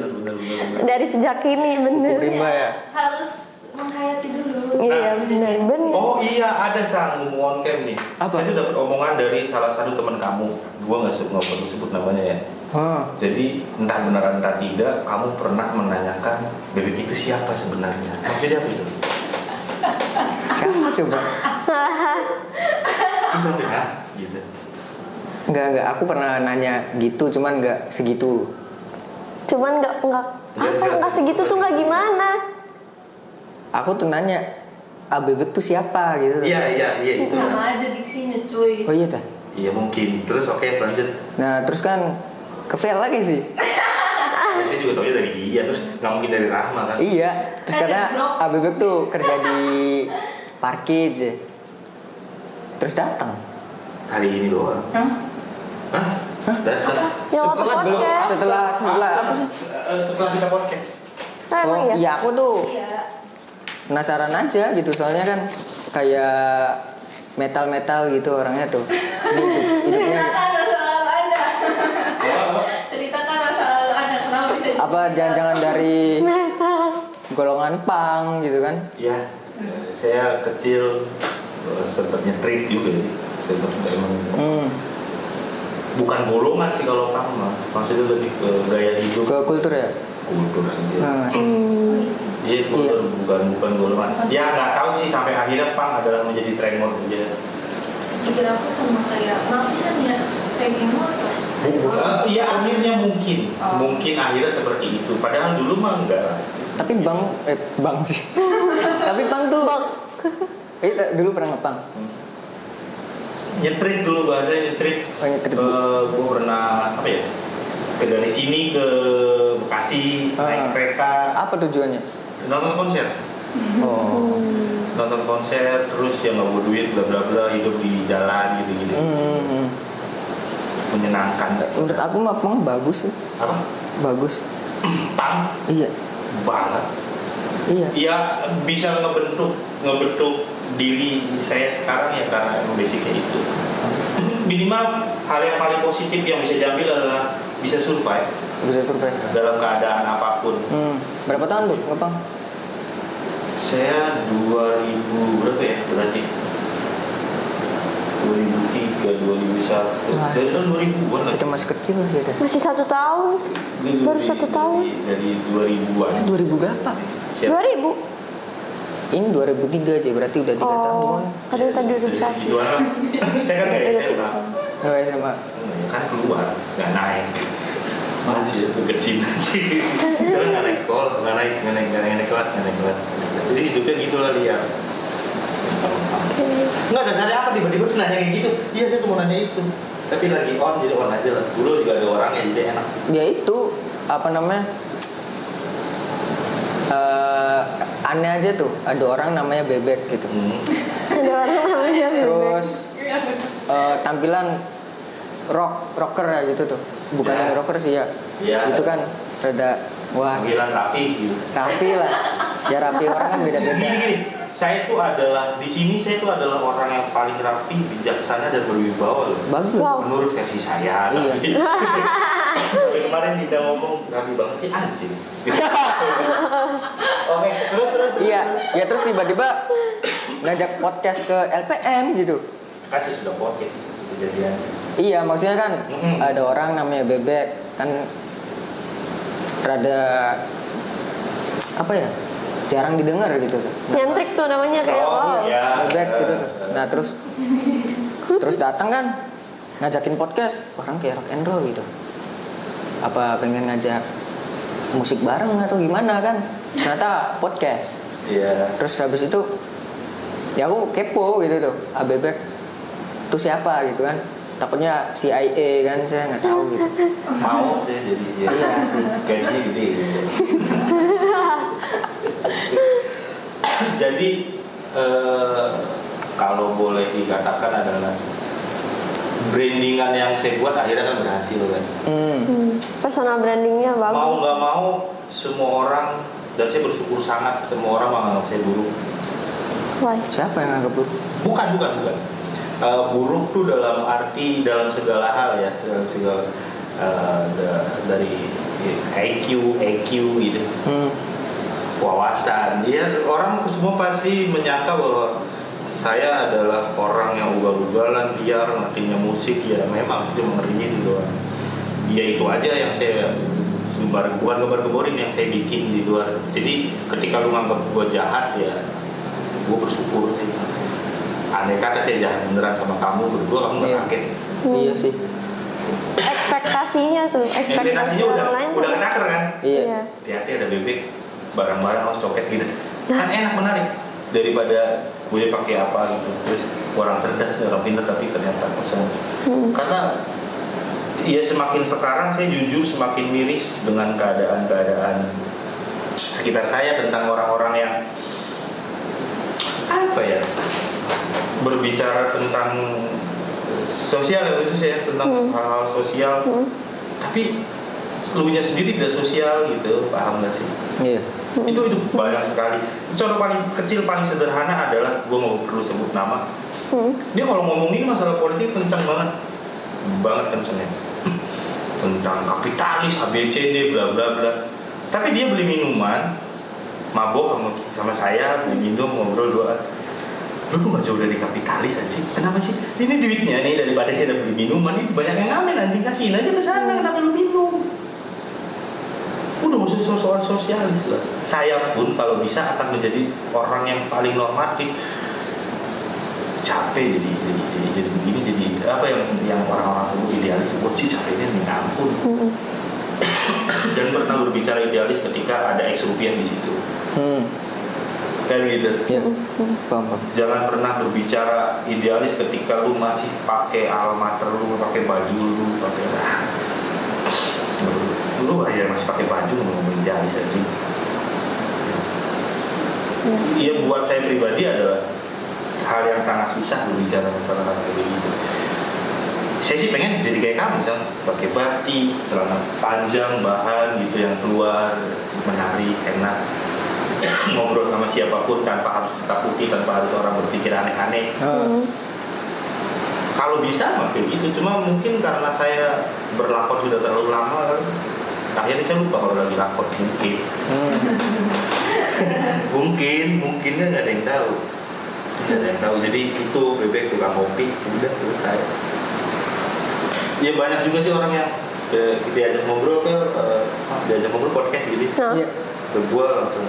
Dari sejak ini bener. Rimba ya. Harus menghayati dulu. Iya bener. Oh iya ada sang ngomong on cam nih. Apa? Saya tuh dapat omongan dari salah satu teman kamu. Gua nggak perlu sebut namanya ya. Jadi entah benar entah tidak, kamu pernah menanyakan bebek itu siapa sebenarnya? Maksudnya apa itu? Siapa coba? Terus sampai hah? Gitu. Enggak, aku pernah nanya gitu, cuman enggak segitu. Cuman nggak segitu tuh nggak gimana? Aku tuh nanya, Abebek tuh siapa gitu. Iya itu. Sama aja diksinya cuy. Oh iya tah. Iya mungkin. Terus oke lanjut. Nah terus kan ke Vel lagi sih. Saya juga tahu dari dia, terus nggak mungkin dari Rahma kan? Iya. Terus karena Abebek tuh kerja di Parkij. Terus datang. Hari ini doang. Hah? Datang. Ya, waktu podcast. Setelah apa sih? Setelah kita podcast. Emang Oh ya? iya aku tuh Iya. penasaran aja gitu, soalnya kan kayak metal gitu orangnya tuh. Hidupnya Ceritakan masa lalu Anda. Ceritakan masa lalu Anda. Kenapa bisa apa jangan-jangan dari Metal. golongan punk gitu kan? Iya. Saya kecil sempat nyetrik juga sih. Sempat emang bukan golongan sih kalau punk mah. Maksudnya lebih ke gaya hidup. Ke kultur ya? Kultur aja. Nah, Iya, kultur bukan golongan. Ya nggak tahu sih sampai akhirnya punk adalah menjadi tremor aja. Pikir aku sama kayak Mafisan ya, kayak geng motor. Iya akhirnya mungkin Oh. mungkin akhirnya seperti itu. Padahal dulu mah enggak. tapi bang sih. Tapi punk tuh dulu pernah ngepang. Nyetrik dulu bahasanya nyetrik. Oh, nyetrik. Gue pernah apa ya? Dari sini ke Bekasi naik kereta, Apa tujuannya? nonton konser. Oh. Nonton konser terus yang nggak bawa duit bla bla bla, hidup di jalan gitu-gitu. Menyenangkan. Menurut aku mah punk bagus sih. Apa? Bagus. Punk Iya. banget. Iya. Ya bisa ngebentuk diri saya sekarang ya karena emang basicnya itu. Minimal hal yang paling positif yang bisa diambil adalah bisa survive Bisa survei. dalam keadaan apapun. Berapa tahun tuh ngepang? Saya 2000 berapa ya berarti? 2003, 2001. Wah, Dari tahun 2000-an lah. Kita masih kecil kita. Masih 1 tahun. Baru 1 tahun. Dari 2000-an. 2000 berapa? Siap. 2000. Ini 2003 aja, berarti udah 3 tahun. Oh, kadang tadi 2001. Gituan lah. Saya kan dari SMA. Oh SMA. Kan keluar, nggak naik. Masih gesin aja. Sekarang nggak naik sekolah, nggak naik kelas. Jadi hidupnya gitulah liar. Nggak, dasarnya apa tiba-tiba nanya kayak gitu? Iya, saya tuh mau nanya itu. Tapi lagi on, jadi on aja lah. Dulu juga ada orangnya, jadi enak. Ya itu apa namanya? Aneh aja tuh, ada orang namanya Bebek gitu. Ada orang namanya Bebek. Terus tampilan rocker ya gitu tuh. Bukan Ya. rocker sih ya. Ya. Itu kan rada wah, Panggilan rapi gitu. rapi lah. Ya rapi orang kan beda-beda. Gini, saya tuh adalah di sini saya tuh adalah orang yang paling rapi, bijaksana dan berwibawa loh. Bagus. Wow. Menurut versi saya. Iya. Tapi kemarin tidak ngomong rapi banget sih anjing. Oke, terus. Iya, ya terus tiba-tiba ngajak podcast ke LPM gitu. Kan saya sudah podcast kejadian. Iya, maksudnya kan Mm-mm. ada orang namanya Bebek kan rada apa ya? Jarang didengar gitu tuh. Nyentrik tuh namanya kayak wow. iya. Bebek gitu tuh. Nah, terus datang kan ngajakin podcast, orang kayak rock and roll gitu. Apa pengen ngajak musik bareng atau gimana kan? Ternyata podcast. Iya. Terus habis itu ya aku kepo gitu tuh, Bebek itu siapa gitu kan? Takutnya CIA kan, saya nggak tahu gitu. Mau deh jadi ya. Iya sih. Gaji gede gitu. Jadi kalau boleh dikatakan adalah brandingan yang saya buat akhirnya kan berhasil kan. Personal brandingnya bagus. Mau nggak mau semua orang, dan saya bersyukur sangat semua orang menganggap saya buruk. Why? Siapa yang anggap buruk? Bukan. Buruk tuh dalam arti dalam segala hal ya, dalam segala dari IQ gitu, wawasan. Dia orang semua pasti menyangka bahwa saya adalah orang yang ugal-ugalan, liar, ngertinya musik. Ya memang itu mengertinya di luar. Ya itu aja yang saya bukan gembar-gemborin yang saya bikin di luar. Jadi ketika lu nganggap gue jahat ya, gue bersyukur sih. Andai kata saya jahat beneran sama kamu berdua, kamu nggak Iya. kaget. Iya sih. Ekspektasinya tuh, ekspektasi Ekspektasinya orang lain. udah kenaker kan? Iya. Hati-hati ada Bebek, barang-barang harus coket gitu. Kan enak, menarik daripada gue pakai apa gitu. Terus orang cerdas, orang pintar tapi ternyata kosong. Karena ya semakin sekarang saya jujur semakin miris dengan keadaan-keadaan sekitar saya tentang orang-orang yang apa ya, berbicara tentang sosial ya, khususnya tentang hal-hal sosial, tapi lunya sendiri tidak sosial gitu, paham gak sih? Iya. Itu banyak sekali. Contoh paling kecil paling sederhana adalah, gue nggak perlu sebut nama, dia kalau ngomongin masalah politik kencang banget kencangnya, tentang kapitalis, ABCD, bla bla bla. Tapi dia beli minuman, mabok sama saya, beli minum, ngobrol doang. Lu tuh gak jauh dari kapitalis anjing. Kenapa sih? Ini duitnya nih daripada kita beli minuman, ini banyak yang ngamen anjing, kasihin aja ke sana, kenapa lu minum? Udah gak usah soal sosialis lah. Saya pun kalau bisa akan menjadi orang yang paling normatif. Capek jadi begini, jadi apa yang orang-orang sebut idealis, gue sih capeknya minta ampun. Dan pernah berbicara idealis ketika ada X rupiah di situ. Kan gitu. Iya. Paham. Jangan pernah berbicara idealis ketika lu masih pakai alma mater lu, pakai baju lu, pakai lu aja masih pakai baju ngomong idealis aja. Iya, buat saya pribadi adalah hal yang sangat susah berbicara masalah kayak gitu. Saya sih pengen jadi kayak kamu, misal pakai batik, celana panjang, bahan gitu yang keluar, menarik, enak. Ngobrol sama siapapun tanpa harus ditakuti, tanpa harus orang berpikir aneh-aneh. Kalau bisa mah kayak gitu, cuma mungkin karena saya berlakon sudah terlalu lama kan, akhirnya saya lupa kalau lagi lakon. Mungkinnya nggak ada yang tahu. Jadi itu Bebek tukang kopi, udah selesai. Ya banyak juga sih orang yang diajak ngobrol podcast gitu. Iya. Ke gue langsung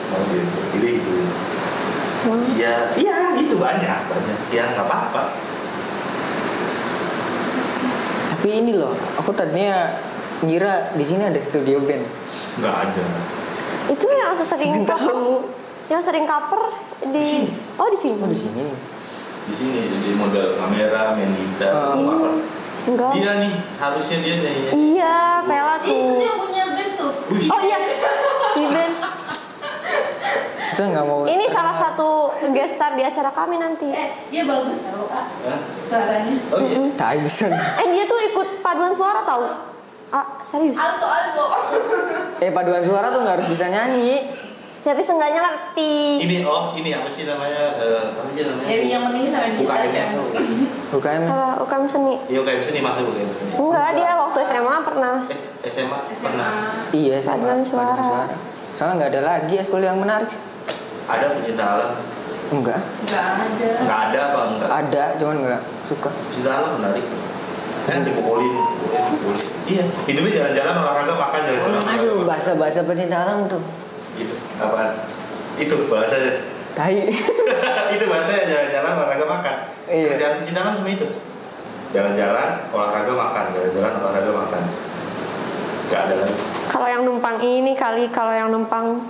mau pilih gitu. Iya itu banyak. Ya nggak apa-apa. Tapi ini loh, aku tadinya ngira di sini ada studio band. Nggak ada. Itu yang sering Tahu. Yang sering cover di di sini. Oh di sini. Di sini jadi model kamera, main gitar, apa. Enggak. Dia nih, harusnya dia nih. Iya, Pela Itu tuh. yang punya band tuh. Oh iya, si Ben. Kita nggak mau. Ini salah satu guest star di acara kami nanti. Dia bagus tau Kak Hah? suaranya. Oh iya. Tai bisa. Dia tuh ikut paduan suara tahu? Serius? Alto. Paduan suara tuh nggak harus bisa nyanyi. Tapi seenggaknya ngerti. Ini apa sih namanya? Apa sih namanya? Dewi yang penting sama dia UKM kan. UKM. UKM seni. Iya UKM seni masuk UKM seni. Enggak, dia waktu SMA pernah. SMA pernah. Iya sama. Paduan suara. Soalnya nggak ada lagi eskul yang menarik. Ada pecinta alam? Enggak. Enggak ada. Nggak ada apa enggak? Ada, cuman nggak suka. Pecinta alam menarik. Kan dipukulin. Iya. Hidupnya jalan-jalan, olahraga, makan, jalan-jalan. Aduh, bahasa pecinta alam tuh. Itu apaan? Itu bahasanya. Tai. Itu bahasanya jalan-jalan, olahraga, makan. Iya. Kerjaan pecinta alam cuma itu. Jalan-jalan, olahraga, makan. Jalan-jalan, olahraga, makan. Nggak ada lagi. Kalau yang numpang ini kali, kalau yang numpang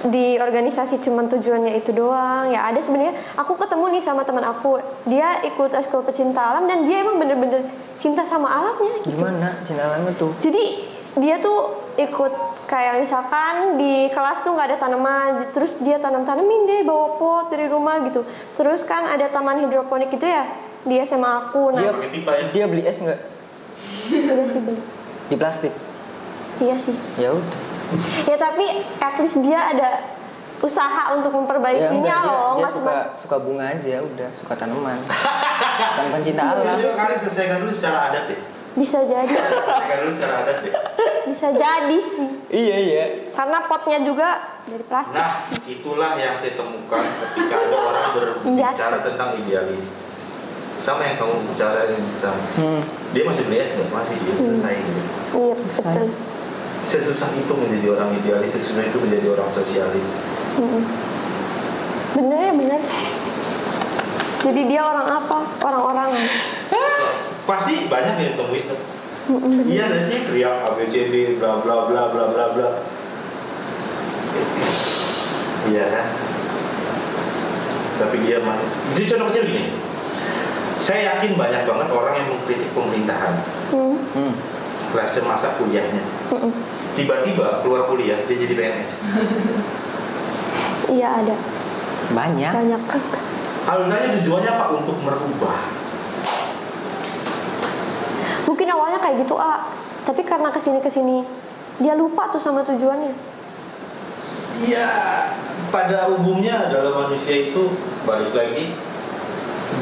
di organisasi cuman tujuannya itu doang. Ya ada sebenarnya. Aku ketemu nih sama teman aku. Dia ikut eskul pecinta alam dan dia emang bener-bener cinta sama alamnya. Gitu. Gimana cinta alamnya tuh? Jadi dia tuh ikut kayak misalkan di kelas tuh nggak ada tanaman, terus dia tanam-tanamin deh bawa pot dari rumah gitu. Terus kan ada taman hidroponik gitu ya, dia sama aku. Nah, Dia Pakai pipa ya. dia beli es nggak? iya sih beli. Di plastik. Iya sih. Ya udah. Ya tapi at least dia ada usaha untuk Ya memperbaikinya enggak, loh. dia Mas. suka bunga aja udah, suka tanaman. Bukan pencinta alam. Jadi kalian selesaikan dulu secara adat deh. Bisa jadi, Selesaikan dulu secara adat deh. bisa jadi sih. Iya. Karena potnya juga dari plastik. Nah, itulah yang saya temukan ketika ada orang berbicara tentang idealis. Sama yang kamu bicara yang sama. Dia masih beli es nggak? Masih dia selesai gitu. Iya betul. Sesusah itu menjadi orang idealis, sesusah itu menjadi orang sosialis. Bener ya bener. Jadi dia orang apa? Orang-orangan. Pasti banyak yang temu itu. Iya nggak sih, teriak ABCD bla bla bla bla bla bla. Iya kan? Tapi dia mah. Jadi contoh kecil gini. Saya yakin banyak banget orang yang mengkritik pemerintahan. Kelas masa kuliahnya. Tiba-tiba keluar kuliah dia jadi PNS. Iya ada. Banyak. Kalau ditanya tujuannya apa? Untuk merubah. Mungkin awalnya kayak gitu tapi karena kesini dia lupa tuh sama tujuannya. Iya, pada umumnya adalah manusia itu balik lagi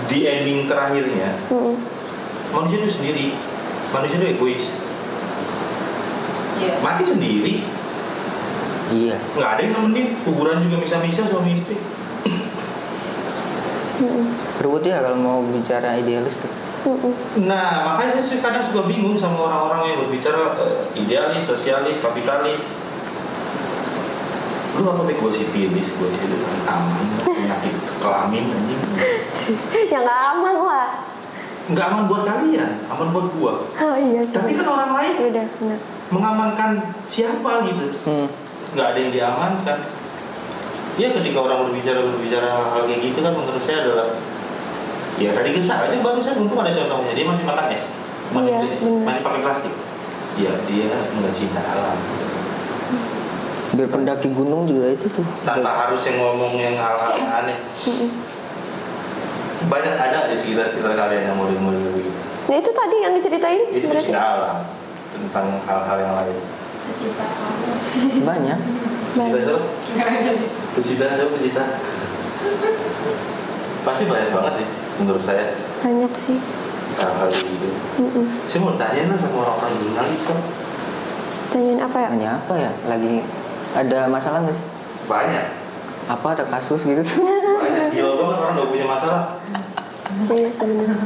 di ending terakhirnya. Manusia itu sendiri, manusia itu egois. Iya. Mati sendiri, Iya. nggak ada yang nemenin. Kuburan juga bisa-bisa suami istri. Ruwet ya kalau mau bicara idealis tuh. Nah, makanya saya kadang suka bingung sama orang-orang yang berbicara idealis, sosialis, kapitalis. Lu apa nih gosipilis, gosipil aman, penyakit kelamin anjing. Ya nggak aman lah. Nggak aman buat kalian, aman buat gua. Oh iya sih. Tapi kan orang lain Udah benar. mengamankan siapa gitu. Nggak ada yang diamankan. Ya ketika orang berbicara hal kayak gitu kan menurut saya adalah ya tadi kesal aja barusan untung ada contohnya dia masih makan es, masih Iya, beli es, benar. masih pakai plastik. Ya dia nggak cinta alam. Biar pendaki gunung juga itu tuh. Tanpa harus yang ngomong yang hal-hal yang aneh. Banyak ada di sekitar kalian yang model-model begitu. Nah itu tadi yang diceritain. Itu berarti. cinta alam tentang hal-hal yang lain. Pecinta kamu. Banyak. Pecinta siapa? Pecinta. Pasti banyak banget sih menurut saya Banyak sih. hal-hal gitu. Saya mau tanya lah sama orang-orang jurnalis kan. Tanyain apa ya? Hanya apa ya? Lagi ada masalah nggak sih? Banyak. Apa ada kasus gitu? Banyak. Gila banget orang nggak punya masalah. Iya sebenarnya.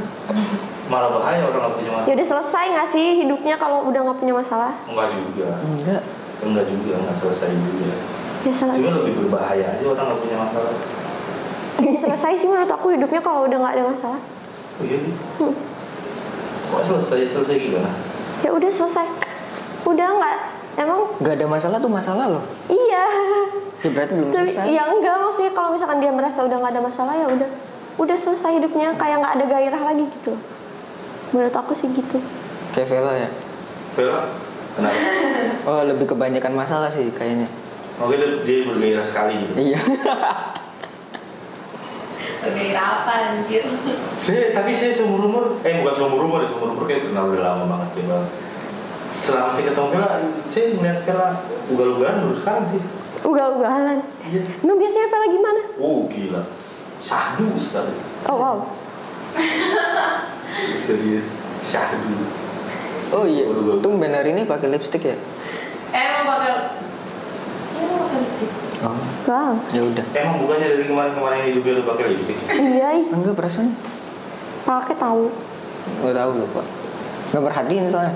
Malah bahaya orang nggak punya Ya masalah. udah selesai nggak sih hidupnya kalau udah nggak punya masalah? Enggak juga. Enggak. Enggak selesai juga. Ya selesai. Cuma lebih berbahaya aja orang nggak punya masalah. Ya selesai sih menurut aku hidupnya kalau udah nggak ada masalah. Oh iya nih. Kok selesai gimana? Ya udah selesai. Udah Emang Gak ada masalah tuh masalah loh. iya. Ya berarti belum Tapi selesai. ya enggak, maksudnya kalau misalkan dia merasa udah nggak ada masalah ya udah selesai hidupnya, kayak nggak ada gairah lagi gitu. Menurut aku sih gitu. Kayak Vela ya. Vela, kenapa? Oh lebih kebanyakan masalah sih kayaknya. Oke, dia bergairah sekali gitu. Iya. Bergairah apa anjir? Tapi saya seumur umur kayak kenal udah lama banget ya bang. Selama saya ketemu Vela, saya ngeliat Vela ugal-ugalan baru sekarang sih. Ugal-ugalan. Iya. Emang biasanya apa lagi mana? Oh gila, syahdu sekali. Oh wow. Serius, syahdu. Oh iya. Tumben hari ini pakai lipstick ya. Emang bakal lipstick. Oh. Wow. Ya udah. Emang bukannya dari kemarin ini juga lu pakai lipstick? Iya, Enggak perasaan. pakai tahu. Gak tahu lupa. Gak perhatiin soalnya.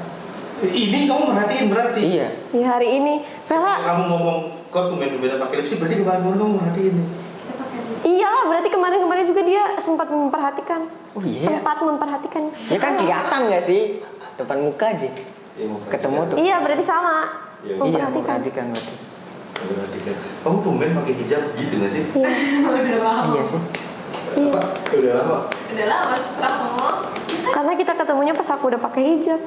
Ini kamu merhatiin berarti? Iya. Di hari ini, Vela. Kamu ngomong kok tumben-tumben pakai lipstick, berarti kemarin kamu merhatiin. Kita pakai lipstick. Iyalah, berarti kemarin juga dia sempat memperhatikan. Oh iya. Sempat memperhatikan. Ya kan kelihatan gak sih? Depan muka aja. Ya, Ketemu tuh. Iya, berarti sama. Iya, Iya, Memperhatikan. memperhatikan berarti. Perhatikan. Kamu tumben pakai hijab gitu nggak sih? Iya. Udah lama. Iya sih. Iya. Apa? Udah lama. Udah lama serah ngomong. Karena kita ketemunya pas aku udah pakai hijab.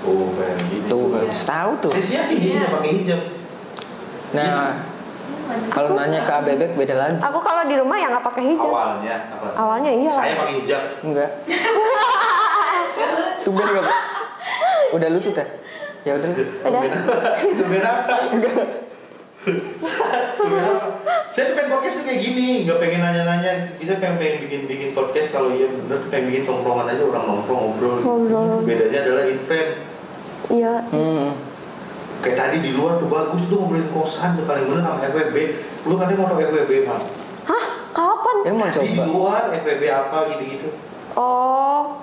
Oh kayak gitu. Tuh, harus tahu tuh. Saya siapin dia pakai hijab. Nah, kalau nanya ke Abebek beda lagi. Aku kalau di rumah ya nggak pakai hijab. Awalnya apa? Awalnya iya. Saya pakai hijab. Enggak. Tumben gak? Udah lucu teh? Ya udah. Udah. Tumben apa? Tumben apa? Saya tuh pengen podcast tuh kayak gini, nggak pengen nanya-nanya. Kita pengen bikin podcast kalau iya bener pengen bikin tongkrongan aja, orang nongkrong ngobrol. Bedanya adalah in frame. Iya. Kayak tadi di luar tuh bagus tuh ngobrolin kosan tuh paling bener sama FWB. Lu katanya mau tau FWB Pak? Hah? Kapan? Dia mau Di coba. luar FWB apa gitu-gitu. Oh.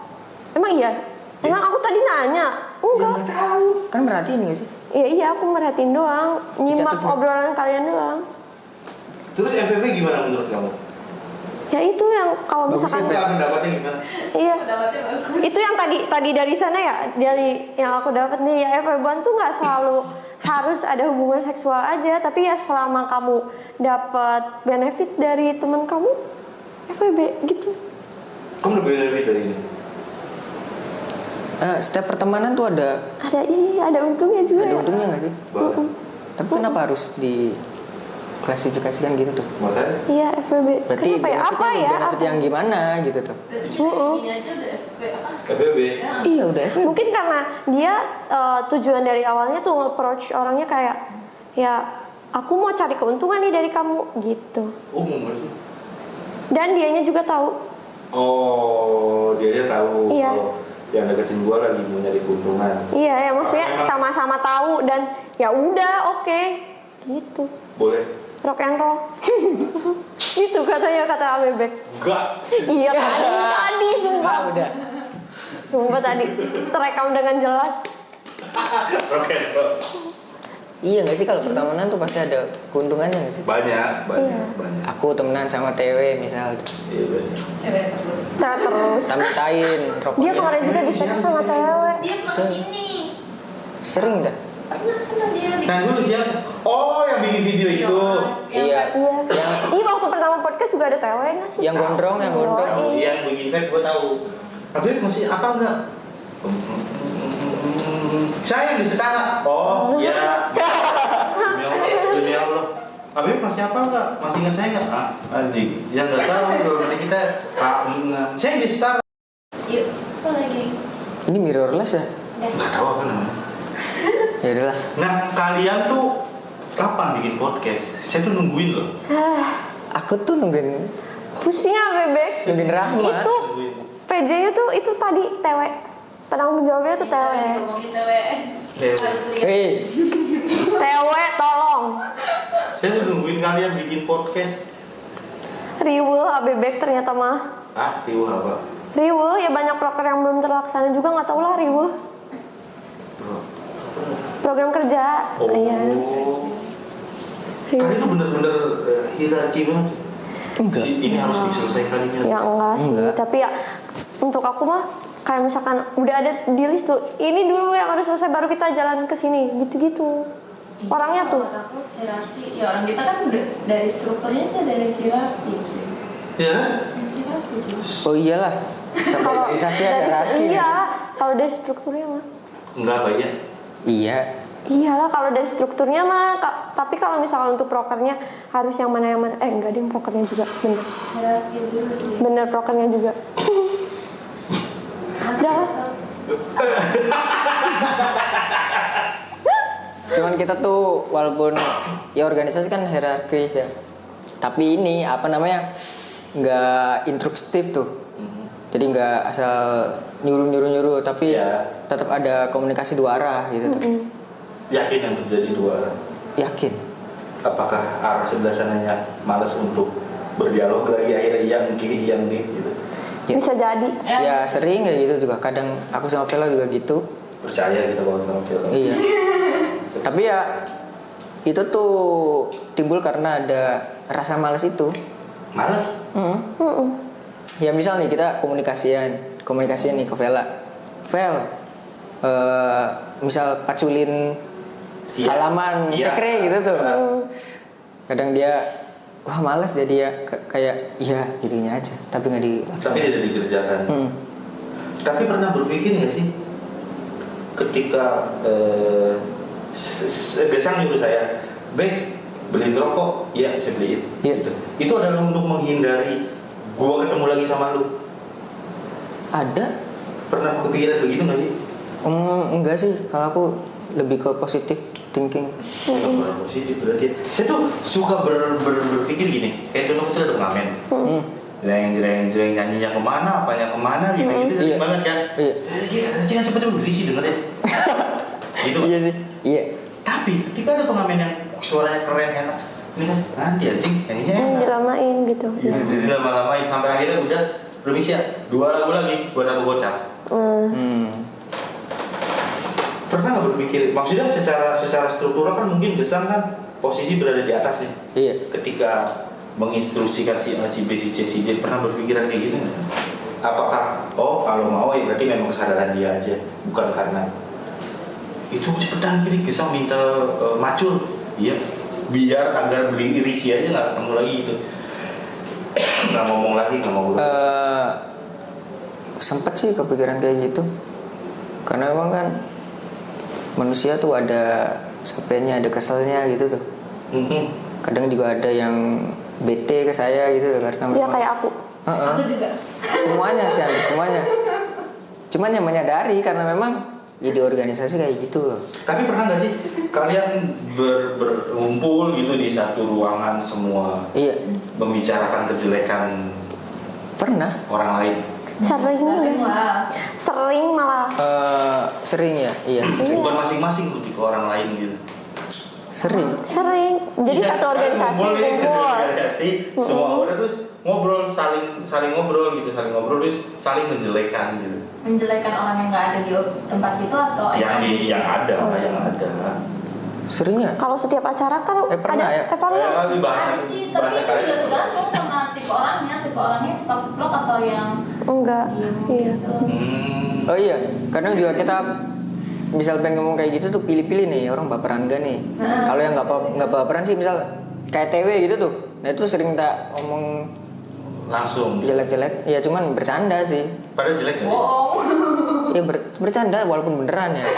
Emang iya? Emang aku tadi nanya? Ya Enggak. nggak tahu. Kan merhatiin gak sih? Iya, aku merhatiin doang, nyimak Dicatat nggak? obrolan kalian doang. Terus FWB gimana menurut kamu? Ya itu yang kalau Bagus misalkan sih, Pendapatnya gimana? iya. Pendapatnya bagus. Itu yang tadi dari sana ya, dari yang aku dapat nih ya, FWB tuh nggak selalu harus ada hubungan seksual aja, tapi ya selama kamu dapat benefit dari teman kamu, FWB gitu. Kamu lebih benefit dari ini? Setiap pertemanan tuh ada Ada untungnya juga. ada Ya. untungnya gak sih? Banget. Tapi kenapa harus diklasifikasikan gitu tuh? Makanya Iya, FWB. Berarti Kenapa ya? Apa benefitnya ya? benefit Apa? yang gimana gitu tuh? Berarti kita gini aja udah FP apa? FWB. Ya. Iya udah FWB. Mungkin karena dia tujuan dari awalnya tuh nge-approach orangnya kayak ya aku mau cari keuntungan nih dari kamu gitu. Umum gak sih? Dan dianya juga tahu. Oh, dia tahu Iya. kalau yang deketin gua lagi mau nyari keuntungan. Iya, ya maksudnya Emang- sama-sama tahu dan ya udah oke gitu. Boleh? Rock and roll. Gitu katanya kata Abebek. Enggak. Iya tadi sumpah. Ah udah. Sumpah tadi terekam dengan jelas. Oke. Iya gak sih kalau pertemanan tuh pasti ada keuntungannya gak sih? Banyak. Iya. Banyak. Aku temenan sama TW misal Iya banyak. Terus. Nah, terus Tamtain rokok. dia kemarin juga diseksa sama cewek. Dia pernah kesini. Sering dah. Pernah dia di. Nah, dulu siapa? Oh, yang bikin video itu. Iya. Iya. Yang Iya waktu pertama podcast juga ada cewek nggak sih? yang gondrong, yang gondrong. Oh, iya. Yang bikin vape gua tahu. Tapi masih apa enggak? Saya yang disetara. Oh, iya. Demi Allah, demi Allah. Tapi masih apa enggak? Masih ingat saya enggak? Ah, anjing. Yang enggak tahu kalau nanti kita Pak saya yang disetara. Yuk, apa lagi? Ini mirrorless ya? Enggak tahu apa namanya. Ya udahlah. Nah, kalian tuh kapan bikin podcast? Saya tuh nungguin loh. Aku tuh nungguin Pusing ah Bebek. nungguin Rahma. Itu Nungguin. PJ-nya tuh itu tadi TW. Penanggung jawabnya tuh TW. Ngomongin TW. Harus lihat. Hei, TW tolong. Saya tuh nungguin kalian bikin podcast. Riwul Bebek ternyata mah. Ah, tiba apa? Riwul ya banyak proker yang belum terlaksana juga nggak tahu lah Riwul. Bro. Program kerja. Oh. Iya. Kalian tuh bener-bener hierarki banget. enggak. Ini harus diselesaikan ini. Ya enggak sih, Enggak. tapi ya untuk aku mah kayak misalkan udah ada di list tuh, ini dulu yang harus selesai baru kita jalan ke sini, gitu-gitu. Orangnya tuh. Aku hierarki, ya orang kita kan udah dari strukturnya itu dari hierarki. Ya. Hierarki tuh. Oh iyalah. Setiap organisasi ada hierarki. Iya, kalau dari strukturnya mah. Enggak banyak. Iya. Iyalah kalau dari strukturnya mah, tapi kalau misalkan untuk prokernya harus yang mana enggak deh, prokernya juga bener. Hierarki dulu sih. Bener prokernya juga. Udah lah. Cuman kita tuh walaupun ya organisasi kan hierarkis ya. Tapi ini apa namanya? Nggak instruktif tuh. Jadi nggak asal nyuruh, tapi tetap ada komunikasi dua arah gitu tuh. Yakin yang terjadi dua arah. Yakin. Apakah arah sebelah sananya malas untuk berdialog lagi, akhirnya yang kiri yang D gitu. Ya. Bisa jadi. Ya sering kayak gitu juga. Kadang aku sama Vela juga gitu. Percaya kita kalau sama film. Iya. Tapi ya itu tuh timbul karena ada rasa malas itu. Malas? Ya misal nih kita komunikasian nih ke Vela. Misal paculin halaman sekre gitu tuh. Kadang dia wah malas jadi ya kayak iya gininya aja, tapi nggak dilaksanakan. Tapi tidak dikerjakan. Tapi pernah berpikir nggak sih ketika biasanya nyuruh saya, beli rokok, ya saya beliin. Gitu. Itu adalah untuk menghindari gua ketemu lagi sama lu. Ada? Pernah kepikiran begitu nggak sih? Enggak sih, kalau aku lebih ke positive thinking. Positif berarti. Saya tuh suka berpikir gini, kayak contoh kita ada pengamen. Jreng nyanyinya kemana, apanya kemana gitu sering banget kan. Jangan cepet-cepet berisi dengerin. Gitu. Iya sih. Iya. Tapi ketika ada pengamen yang suaranya keren enak, ini kan nanti anjing nyanyinya enak. Dilamain gitu. Dilama-lamain sampai akhirnya udah permisi ya 2 lagu lagi buat aku bocah. Pernah nggak berpikir, maksudnya secara struktural kan mungkin Gesang kan posisi berada di atas nih. Iya. Ketika menginstruksikan si A, si B, si C, si D, pernah berpikiran kayak gitu nggak? Apakah kalau mau ya berarti memang kesadaran dia aja, bukan karena itu cepetan kiri Gesang minta macul, iya, biar agar beli irisi aja nggak ketemu lagi gitu, nggak ngomong lagi, nggak ngobrol. Sempet sih kepikiran kayak gitu, karena memang kan manusia tuh ada capeknya, ada keselnya gitu tuh. Kadang juga ada yang bete ke saya gitu karena Dia kayak aku. Aku juga. Semuanya sih, semuanya. Cuman yang menyadari karena memang ya di organisasi kayak gitu loh. Tapi pernah nggak sih kalian berkumpul gitu di satu ruangan semua? Iya. Membicarakan kejelekan Pernah. orang lain? Sering malah. Sering ya, iya. Bukan masing-masing lebih ke orang lain gitu. Sering. Jadi satu organisasi kumpul. Semua orang terus ngobrol, saling ngobrol gitu, terus saling menjelekan gitu. Menjelekan orang yang nggak ada di tempat itu atau yang ada. Sering ya? Kalau setiap acara kan pernah ada ya? pernah. ada sih, tapi itu juga tergantung sama tipe orangnya cepat-ceplok atau yang Enggak. Iya. gitu. Oh iya, kadang juga kita misal pengen ngomong kayak gitu tuh pilih-pilih nih orang baperan gak nih. Kalau yang nggak baperan sih misal kayak TW gitu tuh, nah itu sering tak ngomong langsung jelek-jelek. Ya cuman bercanda sih. Padahal jelek nggak? Bohong. Ya bercanda walaupun beneran ya.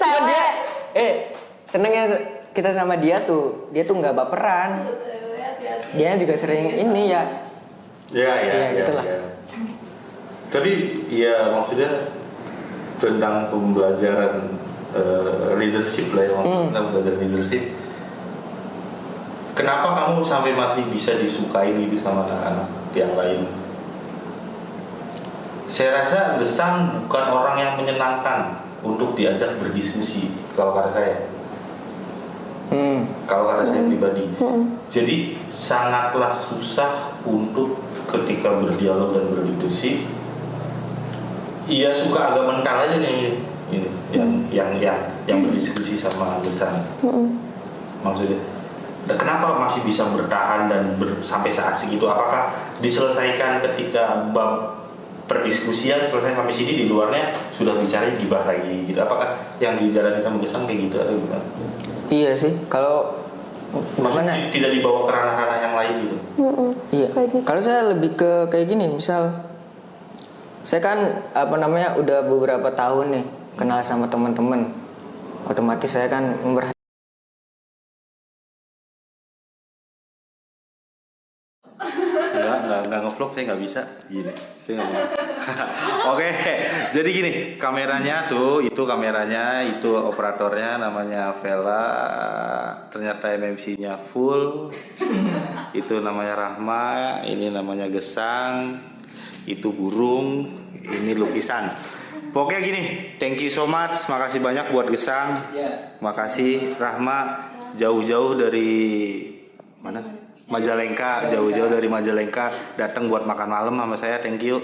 Cuman dia senengnya kita sama dia tuh nggak baperan. Dia juga sering ini ya. Ya, gitulah. Ya. Tapi ya maksudnya tentang pembelajaran leadership lah ya, tentang belajar leadership. Kenapa kamu sampai masih bisa disukai gitu sama anak-anak yang lain? Saya rasa Gesang bukan orang yang menyenangkan untuk diajak berdiskusi kalau kata saya. Kalau kata saya pribadi. Jadi sangatlah susah untuk ketika berdialog dan berdiskusi. Iya suka agak mental aja nih ini yang berdiskusi sama Gesang. Maksudnya kenapa masih bisa bertahan dan sampai seasik itu? Apakah diselesaikan ketika bab perdiskusian selesai sampai sini, di luarnya sudah bicara gibah lagi gitu. Apakah yang dijalani sama Gesang kayak gitu atau gimana? Iya sih, kalau makanya tidak dibawa ke ranah-ranah yang lain gitu. iya. Kayak gitu. Kalau saya lebih ke kayak gini, misal saya kan udah beberapa tahun nih kenal sama teman-teman, otomatis saya kan Nggak ngevlog, saya nggak bisa gini, saya nggak mau. Oke, jadi gini, kameranya tuh, itu kameranya, itu operatornya namanya Vela, ternyata MMC-nya full. Itu namanya Rahma, ini namanya Gesang, itu burung, ini lukisan. Pokoknya gini, thank you so much, makasih banyak buat Gesang, makasih Rahma, jauh-jauh dari mana? Majalengka, jauh-jauh dari Majalengka datang buat makan malam sama saya, thank you.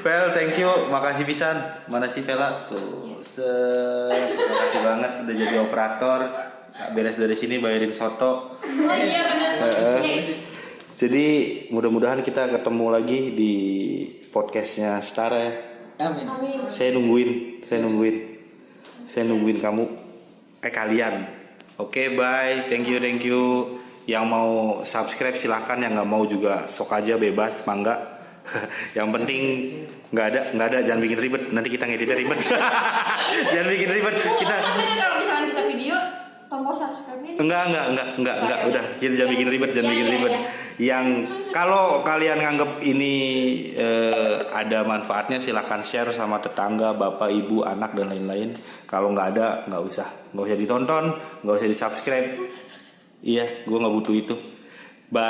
Vel, thank you, makasih pisan. Mana sih Vela? Tuh, makasih banget udah jadi operator. Beres dari sini bayarin soto. Oh iya benar. Jadi mudah-mudahan kita ketemu lagi di podcastnya Setara ya. Amin. Saya nungguin kamu. Kalian. Oke, bye. Thank you. Yang mau subscribe silahkan, yang nggak mau juga sok aja, bebas, mangga. Yang penting nggak ada, jangan bikin ribet. Nanti kita ngeditnya ribet. Jangan bikin ribet. Kita. Maksudnya kalau misalnya kita video tombol subscribe-nya. Enggak. Udah, kita jangan bikin ribet. Yang kalau kalian nganggep ini ada manfaatnya, silahkan share sama tetangga, bapak, ibu, anak dan lain-lain. Kalau nggak ada, nggak usah ditonton, nggak usah di subscribe. Iya, gue nggak butuh itu.